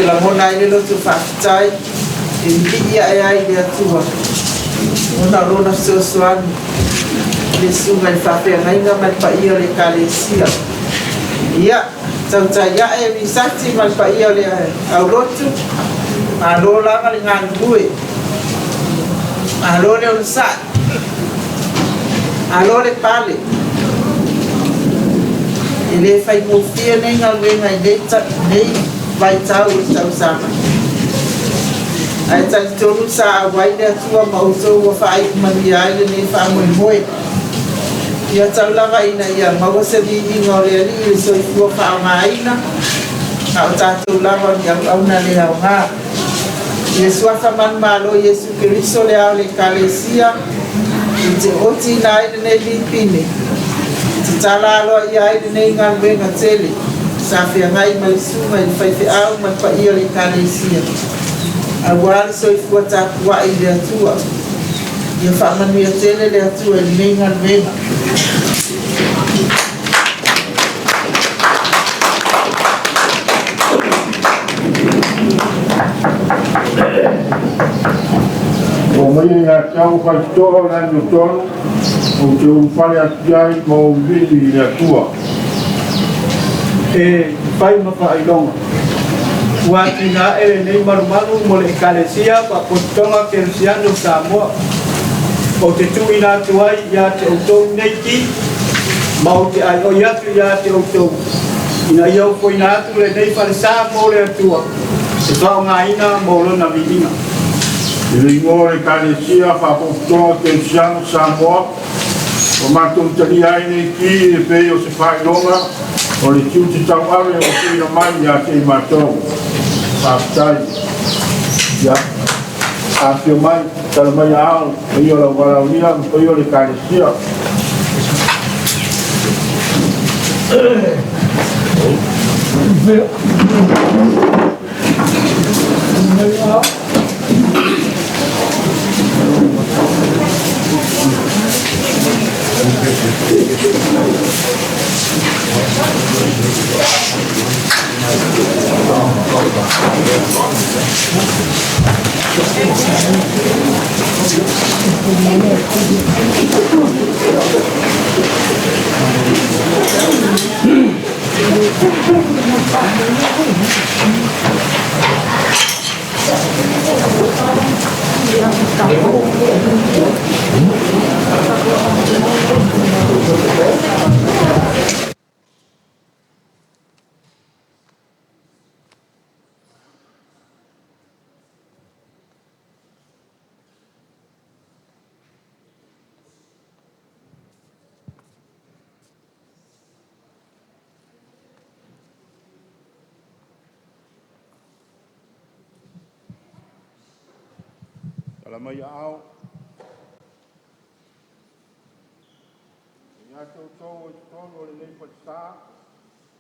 La mona ile lo tu fatai in dia ai dia tua ona lona sosuan le sunga il Faapaiaina MalumaluFou EFKS ia tautai e misati MalumaluFou le au lotu alo la le ngan bue alo le onsa alo le pale ile fai mo fie nei ngal wenga nei vai tau sama ai tai tonu sa vai le tua mauso wa fai mania ile ni fa mo moi ia tau lava ina ia mau se di ngole ali so fu fa maina au tatu lava ia au na le au nga Yesu fa man malo Yesu Kristo le au le kalesia te oti na ile ne lipine te tala lo ia ile ne ngambe ngatele Safia ngai mai sunga i fai te au MalumaluFou EFKS awal so i fuata kua i le atua ia whaamanuia tele le atua i menga menga o mai ia tau fai toa na nutonu o te umwhare atiai mo vili le atua e fai mawhailonga. Watina e nei marumalu mo le ekalesia pa postonga kersiano Samoa. O te tuina tuai ia te outou nei ki, ma o te ai o iatu ia te outou. Ina iau koina atu le nei whalesa mo le atua. E whao ngā ina mo lona mihinga. I le ingo le ekalesia pa postonga kersiano Samoa. O mātou tari ai nei ki e pei o se whailonga. O le tiu te tau awe o tira mai ia te mātou. Pātai. Ia. Āpio mai, tala mai ao, o io la waraunia, o io le kāresia. Tala mai ao. Ia tau tau o tono le nei patsa.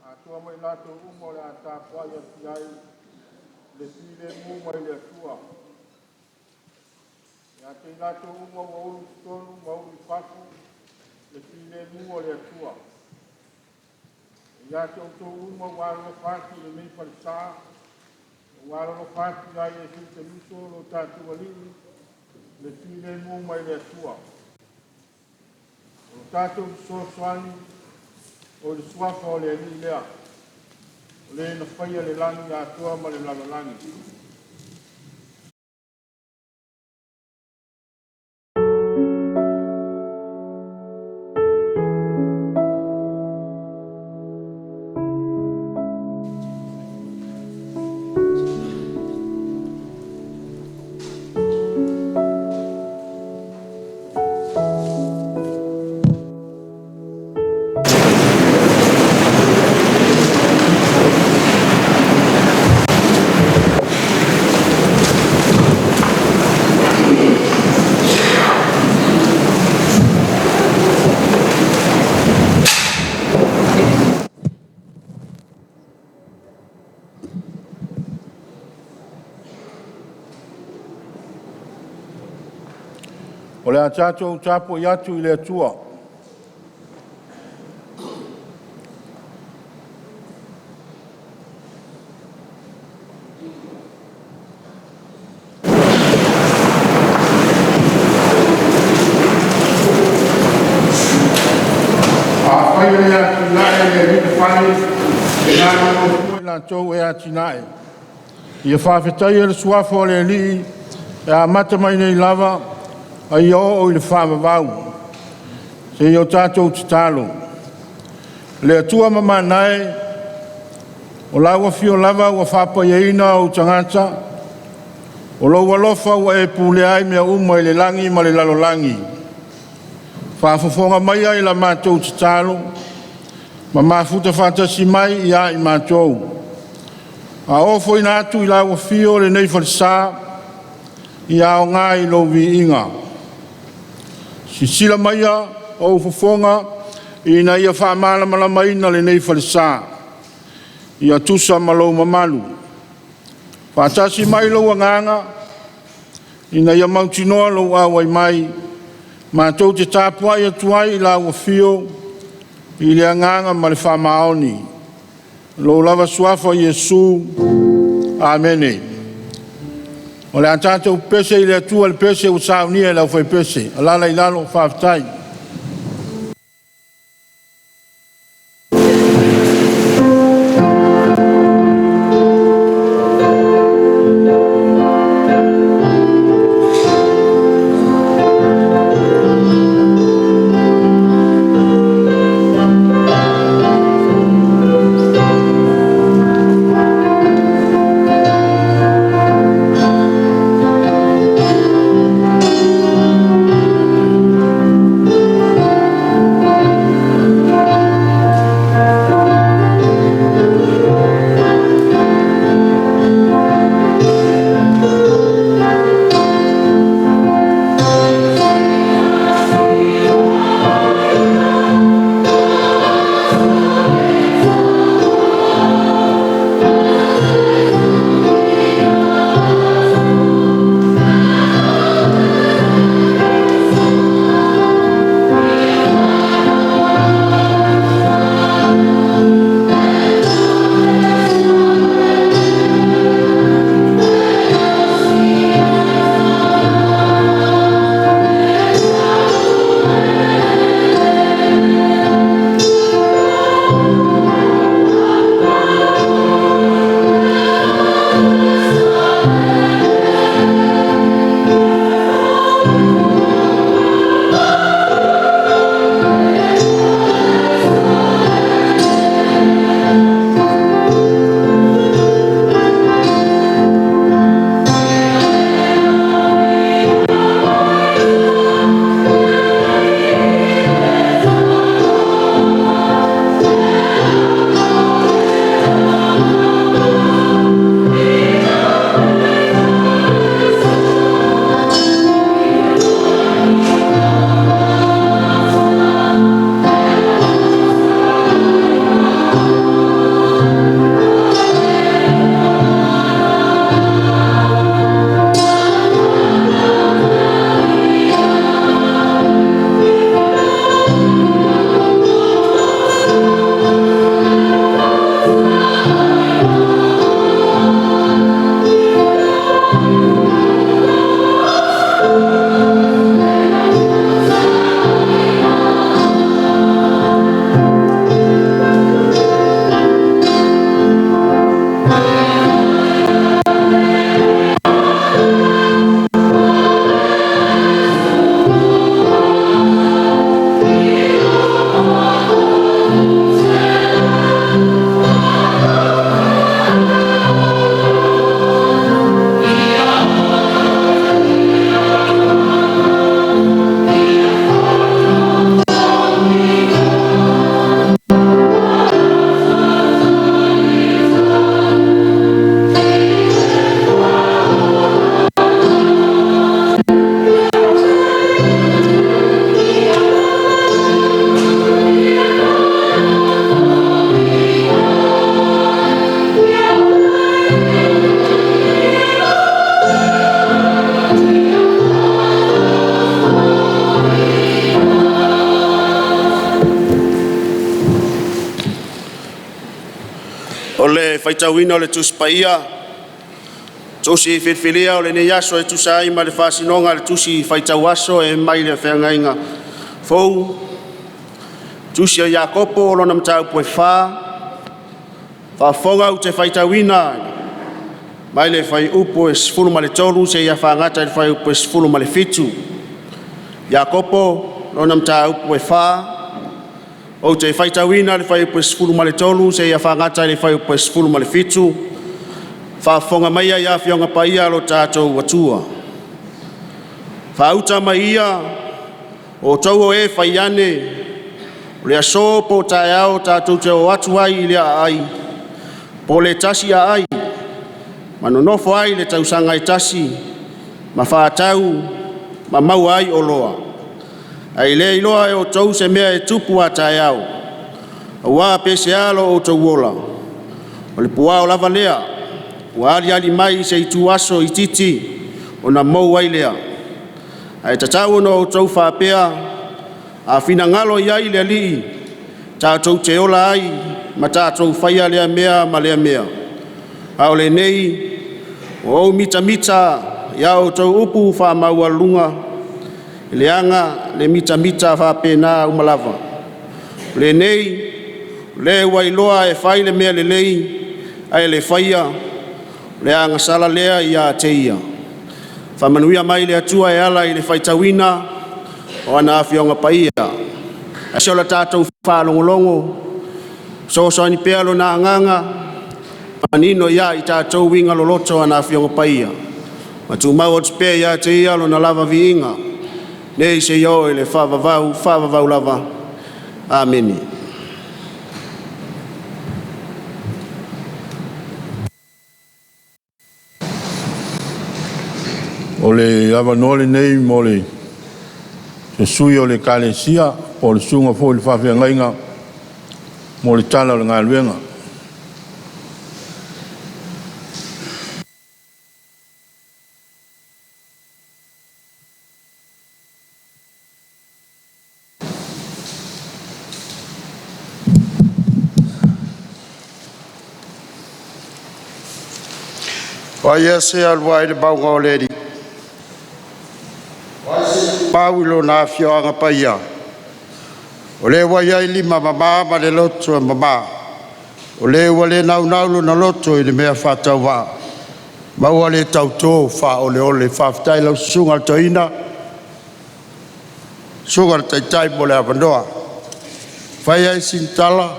A tua mai lato umo le ata kwai ati ai. Le file mu mai le atua. Ia te lato umo wa uru tonu, wa uru paku. Le file mu le atua. Ia tau tau umo wa aro paki le nei patsa. Wa aro paki ai e si te luso lo tatu walini. Le file mu mai le atua. O tātou soasoani o le suafa o le ali lea. O le na whaia le langi a atua ma le lalalangi. O le atatou tapo i atu i le atua. Faapaiaina le atinae le rita fale e nana o tou e atinae. Ia whawhetai e le suafo le li e a mata mai nei lava a i o i le whamavau. Se i o tātou te talo. Le atua mamanae o laua fio lava ua whapaiaina o tangata o lau alofa ua e pule ai mea uma i le langi ma le lalolangi. Whafofonga mai ai la mātou te talo ma mafuta whatasi mai i a i mātou. A ofo ina atu i laua fio le nei whalisa i a o ngā i lo vi inga. Si sila mai a o ufofonga i na ia whamala malama ina le nei whalisa i a tusa malo mamalu. Whatasi mai lo nganga i na ia mautinoa lo awai mai mātou te tāpua i atuai i laua fio i le nganga ma le whamaoni. Lo lava suafa Yesu. Amene. O le atatou pese i le atua le pese o Sauniga lau fai pese. Alala i lalo whaftai. faitauina o le tuspaia tusi filfilia o le nei aso e tusai ma le fasinonga le tusi faitau aso e mai le whengainga fou tusi a Iakopo o lona mtau poe whafonga u te faitauina mai le fai upo e sifuru ma le tolu se ia whangata le fai upo e sifuru ma le fitu Iakopo lona mtau poe o te faitauina le fai upo e sifuru ma le tolu se ia whangata le fai upo e sifuru ma le fitu whafonga mai ia whionga paia lo tātou watua whauta mai ia o tau o e whaiane le aso po tae au tātou te o atu ai i lea ai po le tasi a ai manonofo ai le tausanga i tasi ma whaatau ma mau ai o loa ai le iloa e o tau se mea e tupu a tae au ua pese alo o tau ola o le pua o lava lea ua ali mai se itu aso i titi o na mou ai lea ai tatau no o tau whapea a fina ngalo iai le li tātou te ola ai ma tātou whaia lea mea ma lea mea au le nei o mita ia o tau upu wha maua lunga le anga le mita whapena umalava le nei le wailoa e whai le mea le lei ai le whaia le anga sala lea ia te ia whamanuia mai le atua e ala i le whaitawina o ana awhionga paia. A se ola tātou whaalongolongo, so ni pealo na anganga, panino ia i tātou winga loloto ana awhionga paia. Ma tu mau o te ia te ia lo na lava viinga, nei se yo le whavavau lava. Amen. O le avanole nei mo le se sui o le kalesia o le sunga fo le whawhiangainga mo le tala o le ngā luenga. Waia se alua i le baunga o leri. Pau ilo na whioanga paia. O le waia i lima mama ma le loto e mama. O le wale naunaulo na loto i le mea whatau waa. Maua le tautō wha ole ole whaftai lau sunga toina. Sunga taitai mo le avandoa. Whaia i sintala.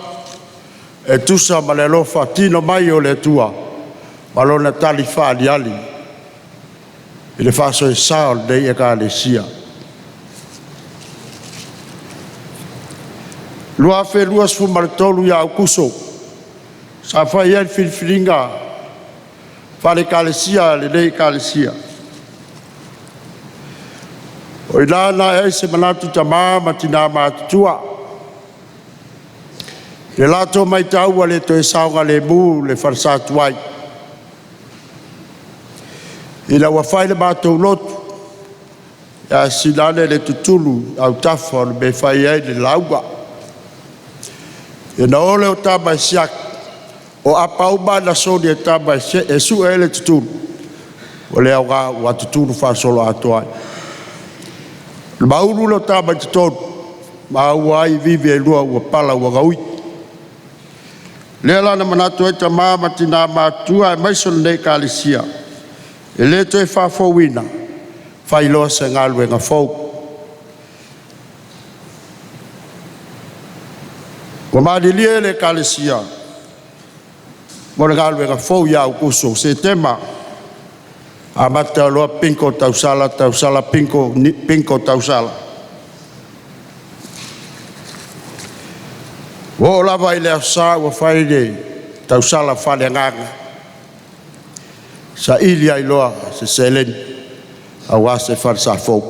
E tusa ma le lofa tino mai o le tua. Malona tali Falealili. I le whaso e sao nei e ka le sia. Lua fe luas fu maratolu ia au kuso. Sa whai ai whiriwhiringa. Whale ka le sia le nei ka le sia. O ilana e se manatu tamā ma tina mātutua. Le lato mai taua le to e saunga le mū le wharsatu ai. Ila wafai le mātou lotu. Ia silane le tutulu au tafa le me whai ai le lauga. Ia na ole o tāmai siak. O apauma na soni e tāmai siak. E su e le tutulu. O le au ngā ua tutulu whasolo atoai. Le mauru le tāmai tutonu. Ma ua ai vivi e lua ua pala ua gaui. Le ala na manatu e ta māma tina mātua e maison nei ka le sia. E le to e whawhauina, whailoa se ngā luenga whau. Wa maadilia le kalesia, mo le ngā luenga whau iau kuso, se tema, a mata loa pinko tausala, pinko tausala. Wo lava i le asa wa whaile tausala whale nganga. Sa ilia iloa se selen awa se farsa fo.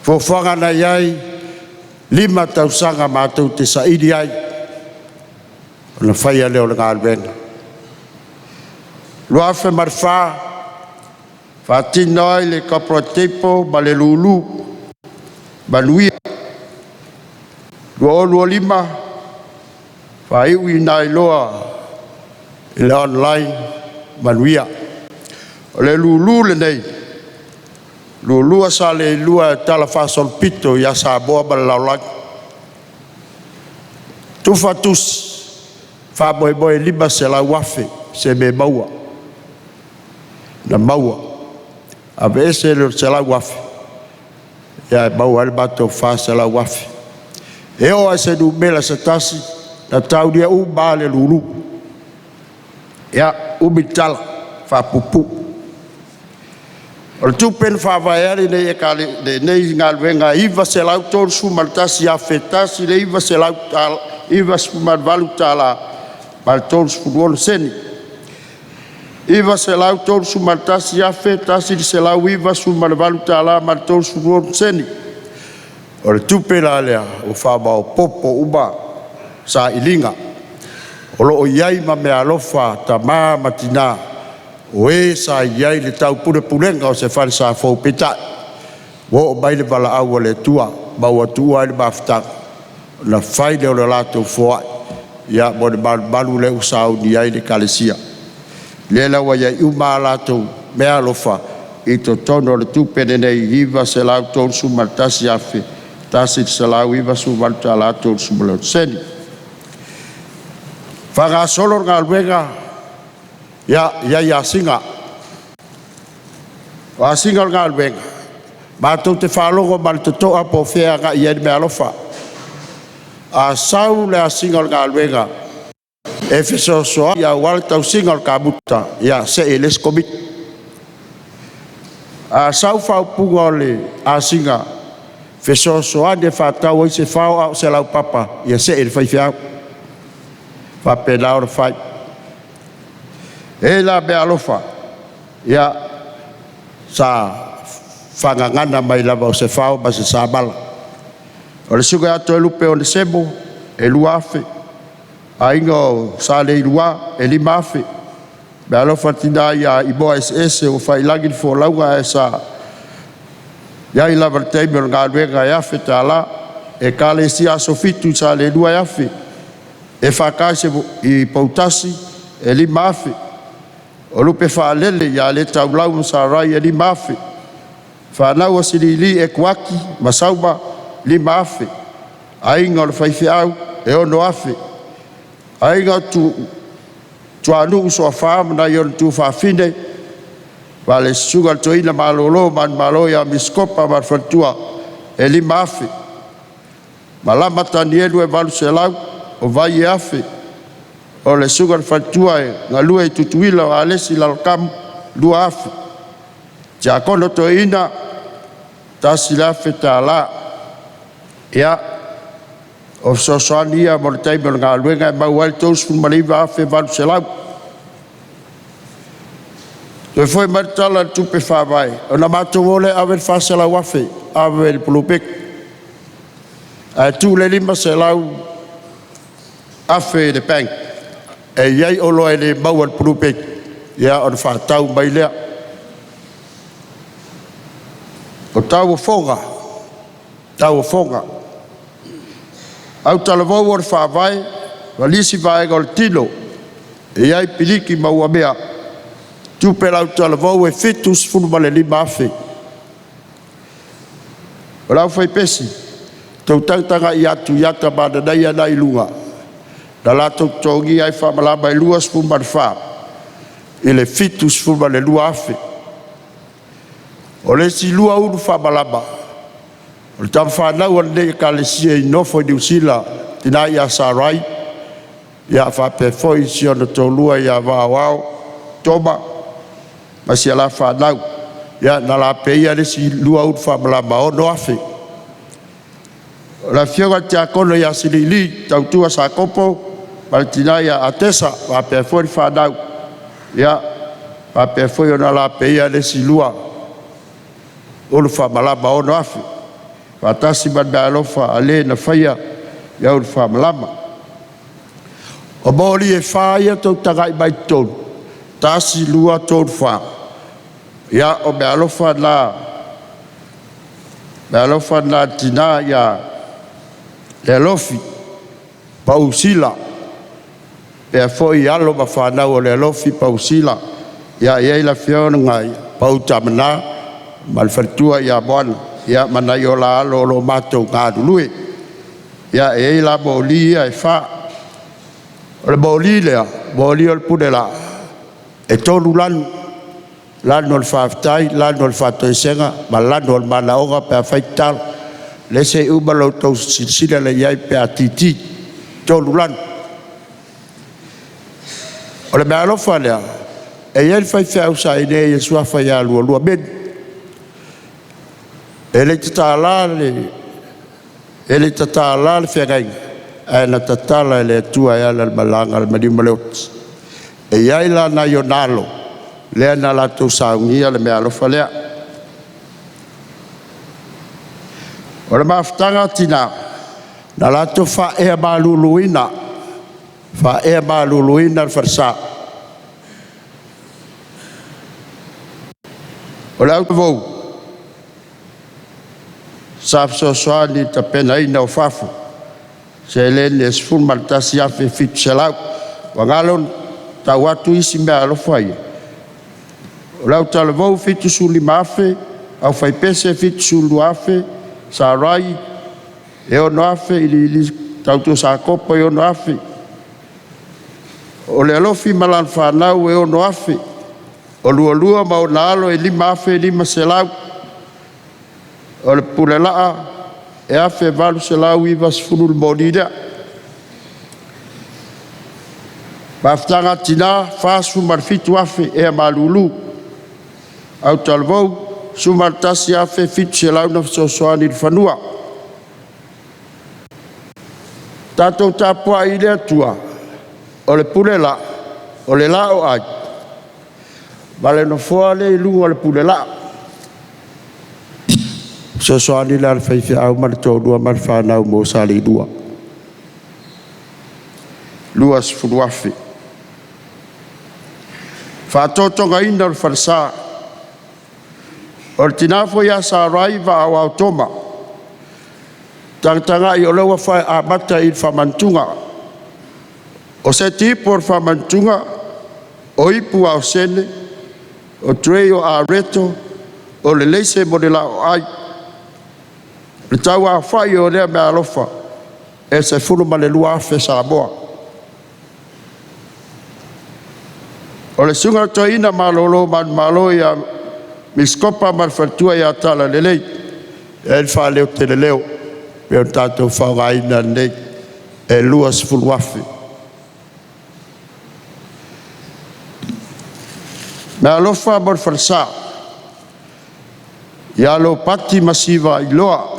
Fo whanga na iai lima tausanga mātou te sa ilia i. Ona whaia leo le ngā alwenga. Lua fe marwha, whatina ai le kapra tepo ma le lulu, manuia. Lua o lua lima, whaiu i nā iloa i le online manuia. O le lulu le nei, lulua Saleilua tala whasolpito ia sa boa ma le laulaki. Tufa tus, whaboe lima se lau wafe, se me maua. Na maua, a vese le se lau wafe. Ia maua le bato wha se lau wafe. E oa se du mela se tasi, na tau dia ba le lulu. Ia ubitala, whapupu. O le tupen whawaiari nei e ka nei ngā luenga iwa se lau tōru sumaltasi a whetasi le iwa se lau tala, iwa sumalvalu tala, ma le tōru sumalvalu seni. Iwa se lau tōru sumaltasi a whetasi se lau iwa sumalvalu tala, ma le tōru sumalvalu seni. O le tupena lea o whamao popo uba sa ilinga. O lo o iai ma mea alofa ta maa matina. O e sa iai le tau pune punenga o se whare sa fau peta. Wo o mai le wala aua le tua, maua tua le mafutanga. Na whaile o le lato foa. Ia mo le malu le usau ni ai le kalesia. Le lawa iai uma lato mea alofa. I to tono le tupene nei hiva se lau tonu sumaltasi afe. Tasi se lau iwa sumalta la tonu sumalta seni. Whanga solo ngā luenga. Ia singa. Wa singa ngā luenga. Mātou te whālongo ma le totoa po whea ngā ieri me alofa. A sau le a singa ngā luenga. E whiso soa ia wale tau singa ka muta. Ia se e les komit. A sau whaupunga le a singa. Whiso soa ne whātau i se whao au se lau papa. Ia se e le whaiwhiau. Whapena o le whai. E la me alofa, ia sa whangangana mai lava o se whao ma se sāmala. O le suga ato e lupe o le semo, e lua afe. A inga o Saleilua, e lima afe. Me alofa tina ia i moa SS o whailangi ni fōlaunga e sa. Ia i lava teime o ngā luenga e afe tā la, e kāle si aso fitu Saleilua e afe. E whakaise i pautasi, e lima afe. O lupe whaalele ia le taulau sa rai e li mafe. Whanau a sirili e kuaki, masauma, li mafe. Ainga o le whaiwhiau e ono afe. Ainga tu anu uso a whaam na i ono tu whaafine. Wale sugar to ina malolo man maloia miskopa man whantua e li mafe. Malamata ni elu e malu se lau o vai e afe. O le sugar whantua e ngā lua i tutuila o alesi lalokam lua afe. Tia kono to ina tasi lafe tā la. Ia o sosoani ia mo le taime o ngā luenga e mau wale tous funmaliva afe valu se lau. Toi foi maritala tupe whawai. O na mātou ole awe whase lau afe. Awe le pulupek. A tū le lima se lau afe le pang. E iai olo e le mau al pulupek. Ia o le whaatau mai lea. O tau o whonga. Tau o whonga. Au talavau o le whaavai. Walisi vaega o le tino. E iai piliki mau a mea. Tupera au talavau e fitus funuma le lima afe. O lau whai pesi. Tau tautanga i atu iata mananai ana i lunga. Na lato tongi ai whamalama i lua spuma le wha. I le fitu spuma le lua afe. O le si lua unu whamalama. O le tam whanau ane ka le sia i nofo i niusila. Tina i a sarai. Ia whapefoi si ona tolua i a wāwao. Toma. Ma si ala whanau. Ia na la peia le si lua unu whamalama o no afe. La fionga te akono i a silili. Tautua sa kopo. Maltina ia atesa wa pe foi whanau. Ia wa pe foi ona la peia le silua. Olu whamalama o no afe. Watasi man me alofa ale na whaia. Ia olu whamalama. O mori e whaia tau tagai mai tonu. Tasi lua tonu wha. Ia o me alofa na. Me alofa na tina ia. Le alofi. Pausila. Pea foi alo ma whanau o le alofi pausila. Ia iei la whiona ngai pau tamana. Malfatua ia moana. Ia manai o la alo lo matou ngā dului. Ia iei la moli ia e wha. O le moli lea. Moli o le pune la. E tonu lanu. Lanu o le whaafitai. Lanu o le whaatoisenga. Ma lanu o le manaonga pea whaitalo. Le se umalo tau sinsina le iai pea titi. Tonu lanu. O le mea alofa lea, e iai fai whiau sa ine e sua fai a lua meni. E le tatala le whiangainga, e na tatala e le atua e ala le malanga le manima leotis. E iai la na io nalo, lea na la tau saungia le mea alofa lea. O le maafutanga tina, na la tau fa ea maluluina, fa ea maluluina le farsa. O le auto vou. Saf so soani ta pena ina o fafu. Se lene es fun maltasi afe fitu selau. Wangalon ta watu isi mea alofa ia. O le auto le vou fitu suli maafe, au fai pese fitu sulu afe, sa rai, e ono afe, ili tautu sa kopo e ono afe. O le alofi malan whanau e ono afe. O lua ma o nalo e lima afe lima selau. O le pule laa e afe valu selau i vasfunu le monida. Maftanga tina fasu marfitu afe e malulu. Au talvou sumartasi afe fitu selau na sosoani le fanua. Tatou tapua i le atua. O le pule la. O le la o ai. Vale no foa le lungo le pule la. So soani la fai au mal tōdua mal whanau mo Saleilua. Luas furuafi. Whātotonga ina le wharsa. O le tinafo ia sa raiva au automa. Tangtanga i o lewa whai a mata i whamantunga. O se tipo le whamantunga. O ipu au sene. O treo a reto, o le leise mo le lao ai. Le tau a whai o rea mea alofa, e se funu ma le lua afe sa moa. O le sunga to ina malolo man malo ia miskopa man fatua ia tala lelei, e le wha leo te leo, me o tatou whaunga ina nei, e lua se funu afe. Mea alofa mor farsa. Ia lo pati ma siva iloa.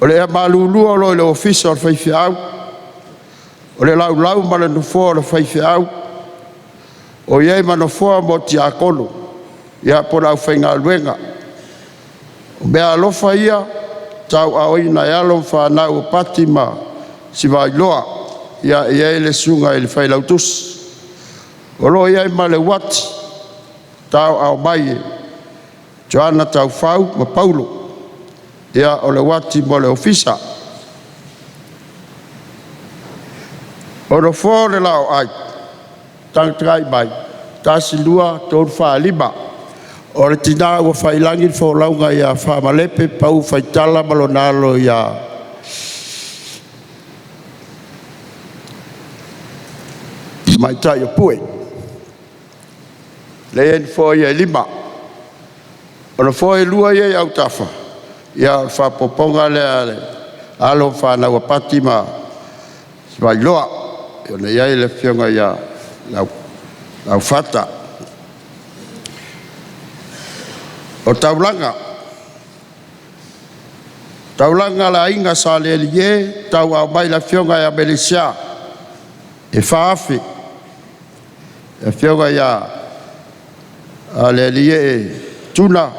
O le malulua lo le ofisa o le whaiwhiau. O le lau ma le nufoa o le whaiwhiau. O iei ma nufoa mo ti akono. Ia po lau whainga luenga. O mea alofa ia, tau a oina e alo whanau o pati ma siva iloa. Ia iei le sunga i le whailautus. O lo iai ma le wati, tau au mai e, Joana tau whau ma Paulo, ia o le wati mo le ofisa. O lo fō le lao ai, tangtrai mai, tasi lua tōru wha lima. O le tina ua whailangi fō launga ia wha malepe pau whaitala malonalo ia. Mai tai o pue. Le en fo ia lima. Ona fo e lua ia au tafa. Ia fa poponga le alo fa na wapati ma vai loa. Ona ia le fionga ia lau fata. O taulanga. Taulanga la inga Saleilua tau au mai la fionga ia Melisia. E faafi. E fionga ia Falealili e tuna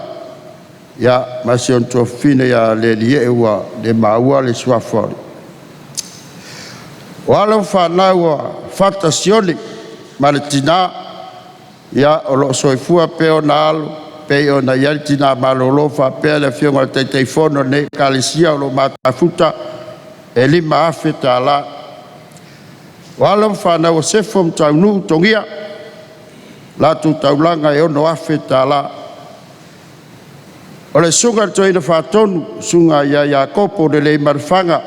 ia masion trofine ia Falealili ua le maua le suafori. O alo whanau fata sioni ma le tina ia o lo soifua peo na alo peo na iari tina malolo whapea le fionga teitei fono ne kalisia o lo matafuta e lima afe ta la Wala whanau o sefo mtau nuu tongia. Latu taulanga e ono afe tala. O le sunga toina whatonu, sunga ia Iakopo le le marifanga.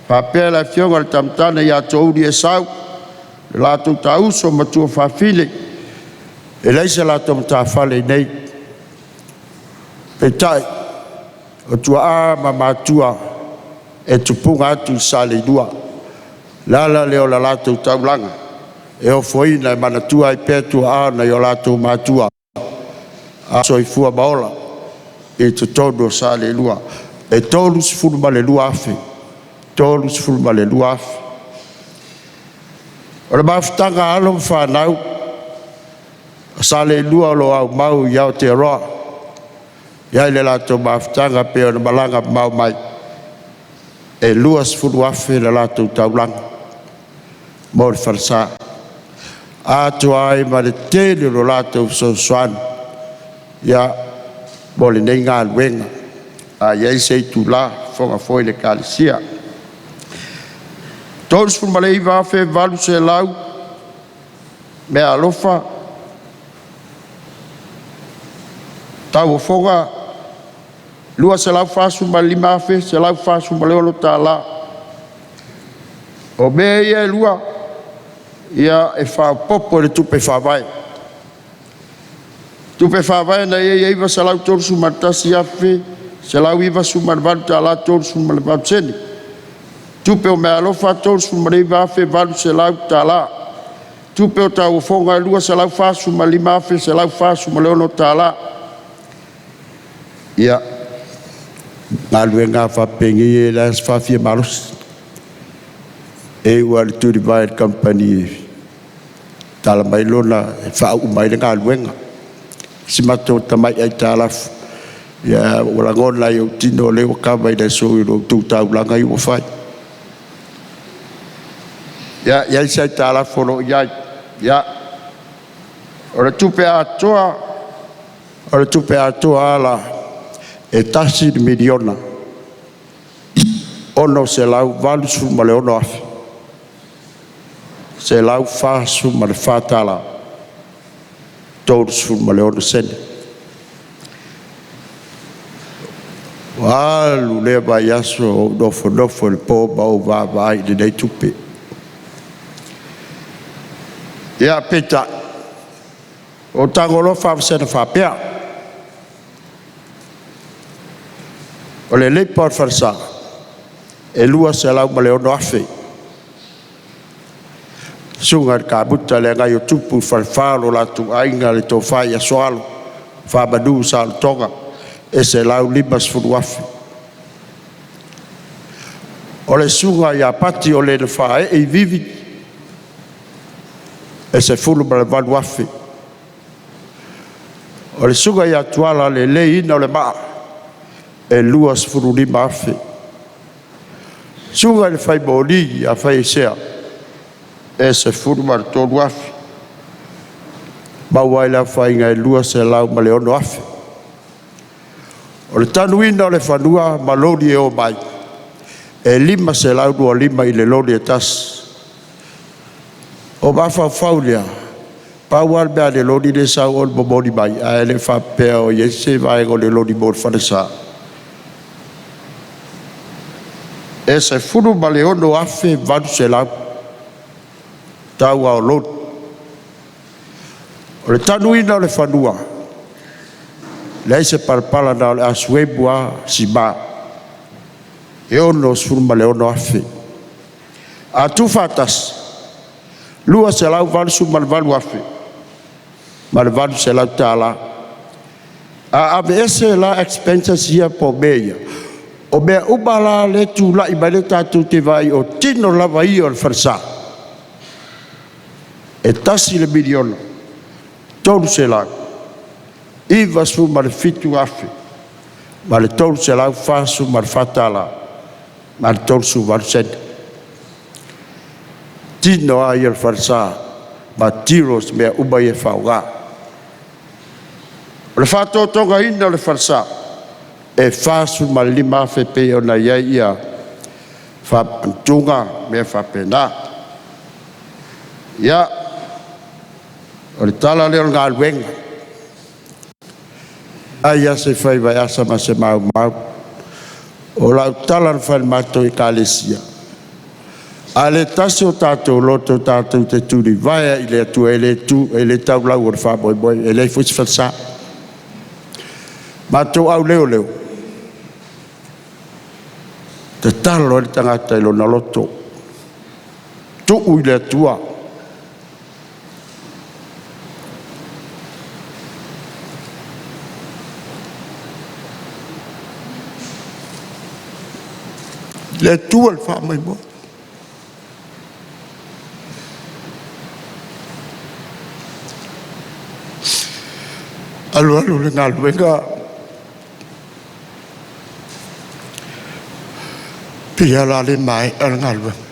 Faapaiaina fionga le tamtana ia touri e sau. Latu tauso matua whawhile. E leisa latu mtawhale nei. Petai. O tua a mamatua. E tupunga atu Saleilua. Lala leo la latu taulanga. E o foina e manatua i petua ana i o latu matua. A soifua maola. E te todo Saleilua. E tolu sifuru malelua afe. Tolu sifuru malelua afe. O le mawhitanga alo mwhanau. Saleilua lo au mau i au te roa. Iai le lato mawhitanga pe o na malanga mau mai. E lua sifuru afe le lato taulanga. Mo le farsa. Ato ai ma le tele lo lato soan. Ia mo le nei ngā luenga. A iai sei tu la fonga foi le kalisia. Tolus fu malei va fe valu se lau. Me alofa. Tau fonga. Lua se lau fasu ma lima fe. Se lau fasu ma leolo ta la. O me ia lua. Ia e fa popo le tupe fa vai. Tupe fa vai na ia iwa se lau tolsu matasi afe. Se lau iwa su marvalu ta la tolsu marvalu seni. Tupe o me alofa tolsu mariva afe valu se lau ta la. Tupe o tau fonga lua se lau fasu ma lima afe se lau fasu ma leono ta la. Ia. Ngā luenga fa pengi e la fa fia malos. E ua le turi vai company. Tala mai lona fa u mai le ngā luenga. Si mato tamai ai talafu. Ia wala ngona i o tino le o kawai na so i lo tu tau langa i o fai. Ia i sai talafu lo iai. Ia. Ora tupe atoa. Ora tupe atoa ala. E tasi di miliona. Ono se lau valu su ma le ono afi. Se lau fa su ma le fa tala. Tolu su ma le ono sene. Walu le vai aso nofo le po ba o va vai de nei tupe. Ia peta. O tangolo fa sena fa pea. O le le por farsa. E lua se lau ma le ono afe. Sunga ka buta le ngai o tupu farfalo la tu ainga le to fai asoalo. Fa badu sa tonga. E se lau limas furuafi. O le sunga ia pati o le fa e vivi. E se fulu ma le valuafi. O le sunga ia tuala le ina o le maa. E luas furu lima afi. Sunga le fai boli a fai sea. E se furu ma le tolu afi. Mawai la fai ngai luas se lau ma le ono afi. O le tanuina o le whanua ma lori e o mai. E lima se lau dua lima i le lori e tas. O mawhau faulia. Pauar mea le lori le sau o le momoni mai. A e le whapea o iese vai o le lori mo le whanesa. E se furu ma le ono afe vanu se lau. Tau ao lori. O le tanuina o le whanua. Lei se parpala na le asuebua si ma. E ono sfurma le ono afe. A tu fatas. Lua se lau valu malvalu afe. Malvalu se lau tala. A ave ese la expenses ia po meia. O mea ubala le tu la imale tatu te vai o tino lava i o le farsa. E tasi le miliona. Tolu se lau. Iva su ma le fitu afe. Ma le tolu se lau fasu ma le fatala. Ma le tolu su valu sene. Tino a i le farsa. Ma tiros mea uba i e whaunga. Le fato tonga ina le farsa. E fasu ma lima afe pe o na ia ia. Whapantunga mea whapena. Ia, o le tala leo ngā luenga. Aia se whai vai asa ma se mau mau. O lau tala na whai mato I kālesia. A le tasi o tātou loto tātou te tūri vaia I le atua e le tū, e le tau lau o le whāboi boi, e le fuisi whalsa. Mato au leo leo. Te talo le tangata ilo na loto. Tu I le atua. Le atua le whamai boi. Alu le ngā luenga. Pia la le mai al ngā luenga.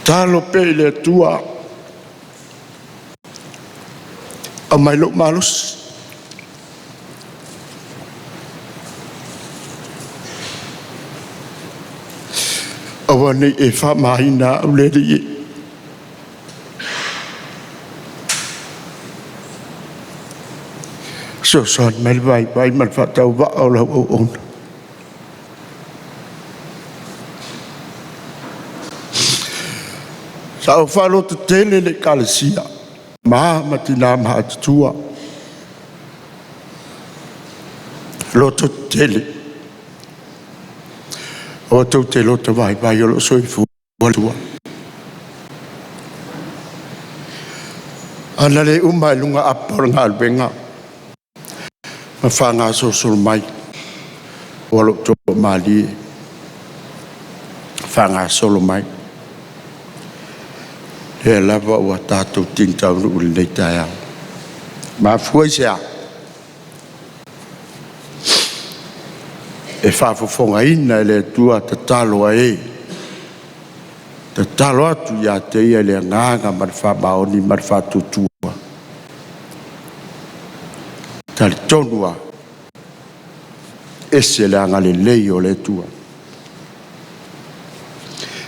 Talo pe le tua. A mai lo malus. Awane e Faapaiaina Ole ri. So son mai vai man fa tau va o la o. Sa o fa lo te tele le kalesia. Ma matina ma tua. Lo te tele. O tau te loto vai o lo soifu o tua. Ana le umai lunga apor ngā albenga. Ma whanga sosol mai. O lo to mali. Whanga solo mai. E lava ua tātou tingtau nu uli nei tai au. Ma fuai sea. E whaafofonga ina le tua te talo a e. Te talo atu ia te ia le nganga mar whamaoni mar whatutua. Tali tonua. Ese le anga le lei o le tua.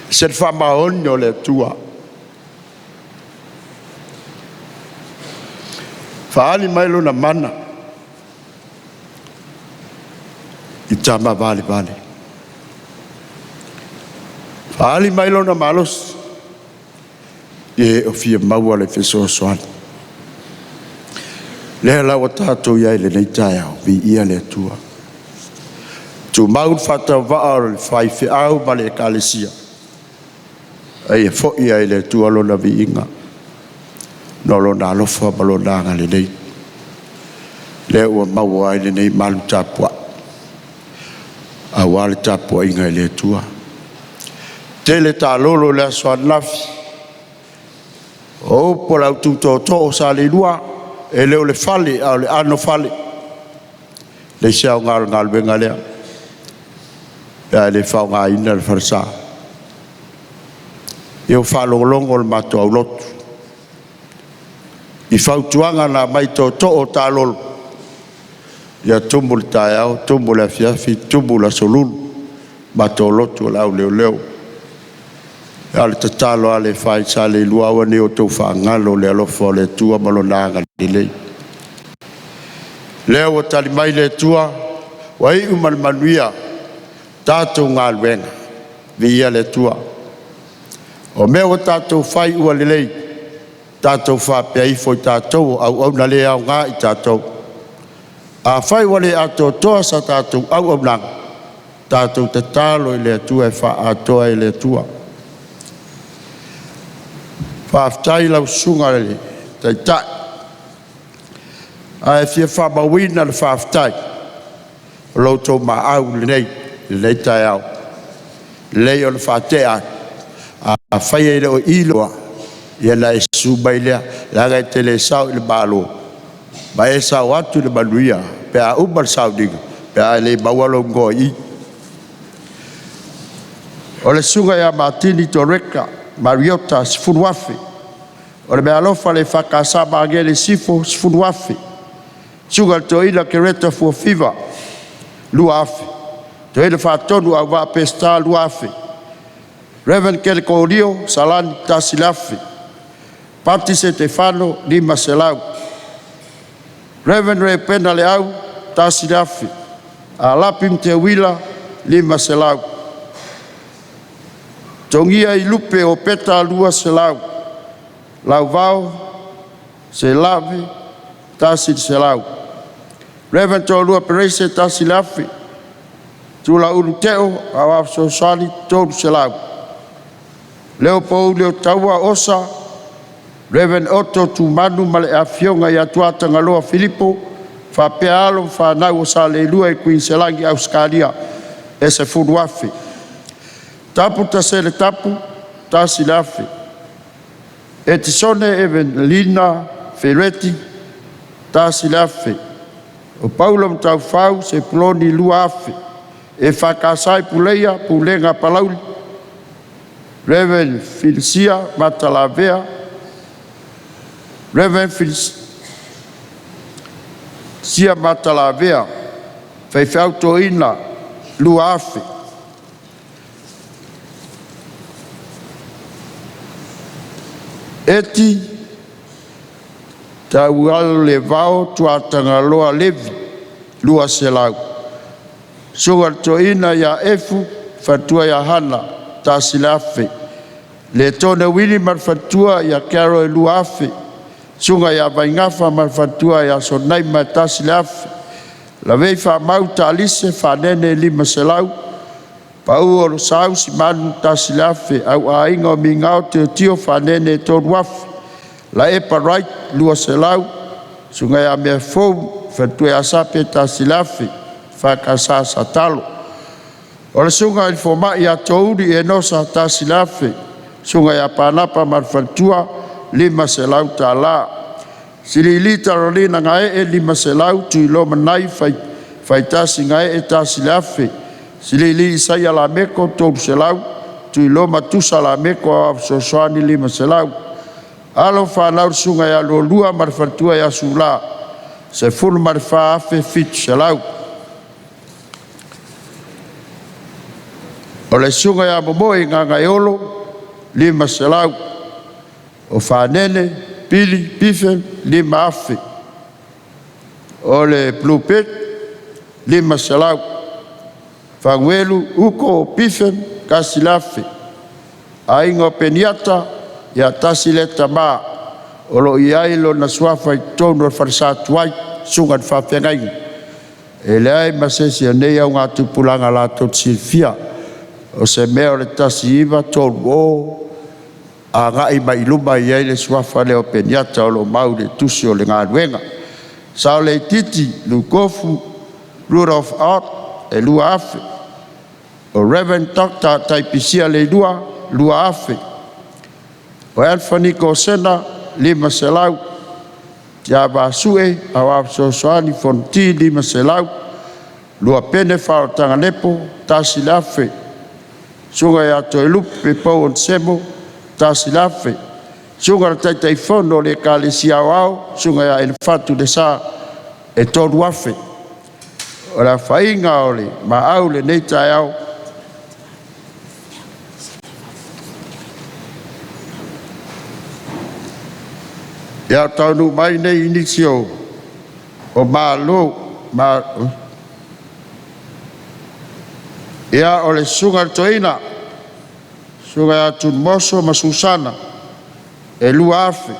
Se le whamaoni o le tua. Whaali mailo na mana. I tama vale. Whaali mailo na malos. E o fia maua le feso soan. Lea lawa tātou iai le nei tai au. Vi ia le tua. Tu maun whatau waa le whai whi au ma le kalesia. Ai e fo iai le tua lona vi inga. Nolo na alofa malo nanga le nei. Le ua maua ai le nei malu tapua. A wale tapua inga le tua. Tele ta lolo le aswan lafi. O po lau tuto o Saleilua. E leo le fale, au le ano fale. Le siau ngal benga lea. Pea le whao ngā ina le wharasa. Eo whalongolongo le mato au lotu. I whautuanga na mai to o tā lolo. Ia tumbu le tae au, tumbu le afiafi, tumbu la solulu. Mato lotu lau leo. Ia le tatalo ale whai Saleilua awa ne o tau whaangalo le alofa le tua malonanga le lei. Leo o tali mai le tua, wa i manuia, tātou ngā luenga, vi ia le tua. O mea o tātou whai ua le lei, tātou Faapaiaina i tātou au na le au ngā I tātou. A whai wale ato toa sa tātou au nanga. Tātou te tālo I le atua e wha atoa I le atua. Whaaftai lau sunga le, tai tai. A e fia whamawina le whaaftai. Lautou ma au le nei tai au. Lei o le whaatea. A whai e o iloa. Ia la e subai lea, laga e tele sao I le balo. Ma e sao atu le manuia, pe a umar Sauniga, pe a le mawalo ngoa I. O le sunga ia Martini Toreka, Mariota Sfunuafe. O le mea lofa le whakasa maangele sifo Sfunuafe. Sunga le toina ke reta fuafiva. lua afe. Te hele whaatonu au wa pesta lua afe. Reverend Kele Korio, Salani Tasilafe. Pati Stefano, Lima Selau. Reverend Repena Leau, Tasilafe. Alapim Te Wila, Lima Selau. Tongia I lupe o peta lua Selau. Lauvao, Selave, Tasil Selau. Reverend Tolua Perese Tasilafe. Tula Uruteo, Awaf Sosali, Tolu Selau. Leopoldo Taua Osa, Reverend Otto Tumanu Male Afionga ya Tuata Ngaloa Filipo, Faapaiaina Ole Saleilua Queen Selangi Australia, ese fuduafe. Tapu tasele tapu, tasilafe. Etisone Evelina Ferretti, tasilafe. O Paulo Mtaufau se ploni luafe. E fakasai puleia, pulenga palauli. Reverend Felicia Matalavea, Reverend Felicia Matalavea, Feifautoina, Luafe. Eti, Taualo Levao, Tuatangaloa Levi, Lua Selau. Sugartoina ya Efu, Fatua ya Hana, Tasilafe. Le tone wili marfatua ya Carol Luafe. Sunga ya Vaingafa marfatua ya Sonai Matasilafe. La veifa mauta alise fanene Lima Selau. Pau o sau si manu Tasilafe. Au ainga o mingao te tio fanene Toruafe. La epa right Lua Selau. Sunga ya MalumaluFou fatua ya Sape Tasilafe. Fakasa satalo. Ole sunga il forma ya touri e nosa Tasilafe. Sunga ya panapa marfatua Lima Selau tala. Sililita rolina ngae Lima Selau tu ilo manai faitasi ngae Tasilafe. Silili saya la meko Tolu Selau tu ilo matusa la meko av soswani Lima Selau. Alo whanau sunga ya lolua marfatua ya sula. Se fulu marfa afe fit Selau. Ole sunga ya momoe ngangaiolo Lima Selau. O whanene, pili, pife, Lima afe. Ole plupet, Lima Selau. Whanguelu, uko, pife, Kasilafe. Aingo peniata, ya Tasileta maa. Olo iailo na suafa I tono farsatuai, sunga whawhengai. Ele ai masesi anei au ngā tupulanga la tot silfia. O se mea o le tasi iwa tolu o a ngai mai luma I le suafa leo peniata o lo mau le tusi o le ngā nuenga. Sao le titi, lukofu, Lord of Art, e lua afe. O Reverend Dr. Taipisia le lua afe. O Alfaniko Sena, Lima Selau. Tia Basue, Awaf Sosoani Fonti, Lima Selau. Lua pene whao tanganepo, Tasilafe. Sunga ya toilupe pau on semo, Tasilafe. Sunga taitai fono le kalesia wao, sunga ya elfatu de sa e toruafe. O la whainga ole, ma au le neita au. Ia taunu mai nei inisio, o malo, ia ole sunga toina, sunga ya tunmoso masusana, e lua afe.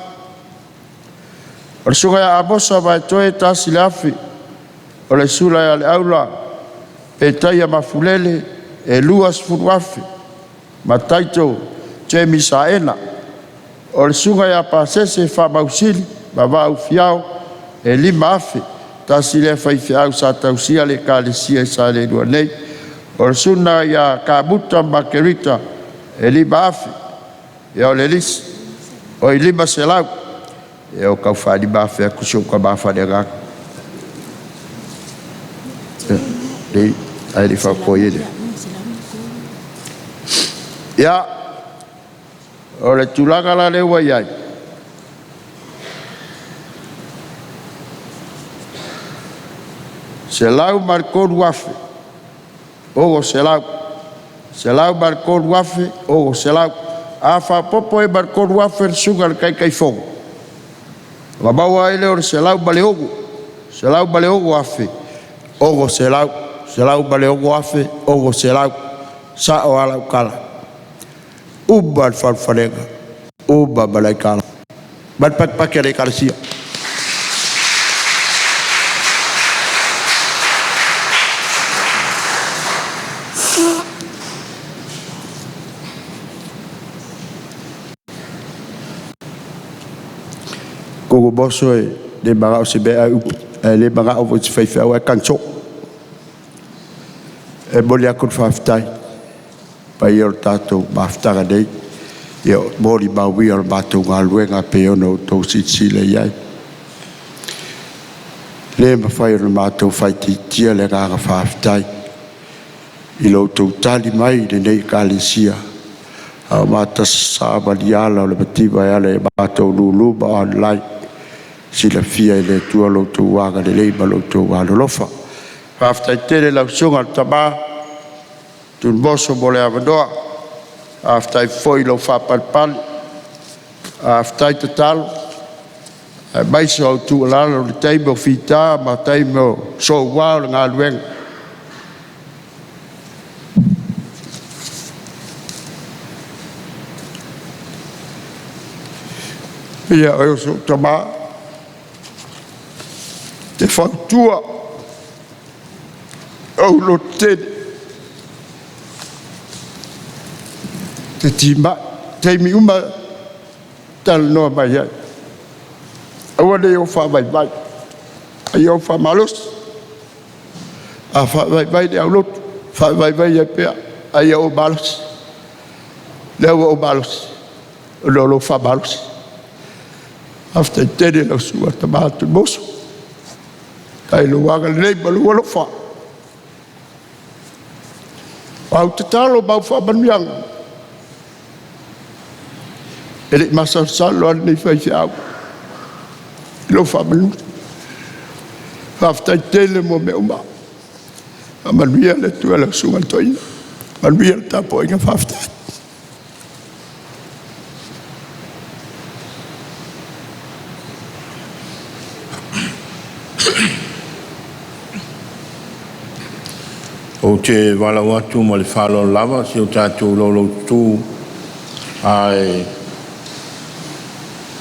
Ole sunga ya amosa vai toe Tasilafe, ole sula ya le aula, e taia mafulele, e lua sfuru afe, ma taito Jemi Saena. Ole sunga ya pasese fa mausili, ma vau fiao, e lima afe, Tasilafe I fiao sa tausia le kalesia Saleilua nei. O suna ya kabuta makerita e lima afe. E o le lisi. O I Lima Selau. E o kauwhani mafe a kusio kwa mawhane ngak. Nei, ai li whakoi ene. Ia, o le tulanga la lewa iai. Se lau markoru afe. Ogo se lau. Se lau markoru afe. Ogo se lau. A whapopo e markoru afe sunga kai fongo. Wa maua ele o se lau bale ogo. Se lau bale ogo afe. Ogo se lau. Se lau bale ogo afe. Ogo se lau. Sa o ala ukala. Uba farfarenga. Uba balai kala. Bat pakai re kalsia. Kogo boso e le baga o se be le baga o se fai o kanso e boli akon faftai pa io tato baftara dei io boli ba wi al bato galwenga pe ono to sitsile yai le ma fai o mato fai ti le ga faftai ilo to tali mai de nei kalisia a mata sabadiala le bativa yale bato lulu ba online sila fia ele tua lo tu waga de lei balo tu walo lofa afta tele la songa taba tu boso bole avdoa afta foi lo fa palpal afta total bai so tu la lo table fita ma table so wa ngalwen ia o so taba te whantua au lo te tima te mi uma tal noa mai ai awa le o wha mai mai ai o wha malos a wha mai mai le au lotu wha mai mai ai pia ai o malos le o malos lo lo wha malos after tene la sua tamatu moso ai lo waga nei balu lo fa au talo ba fa banyan ele masa salo nei fa au lo fa balu afta tele mo me uma amanuia le tu la sunga toina manuia ta po inga fafta o te wala watu ma le whalo lava si o tātou lolo tū ai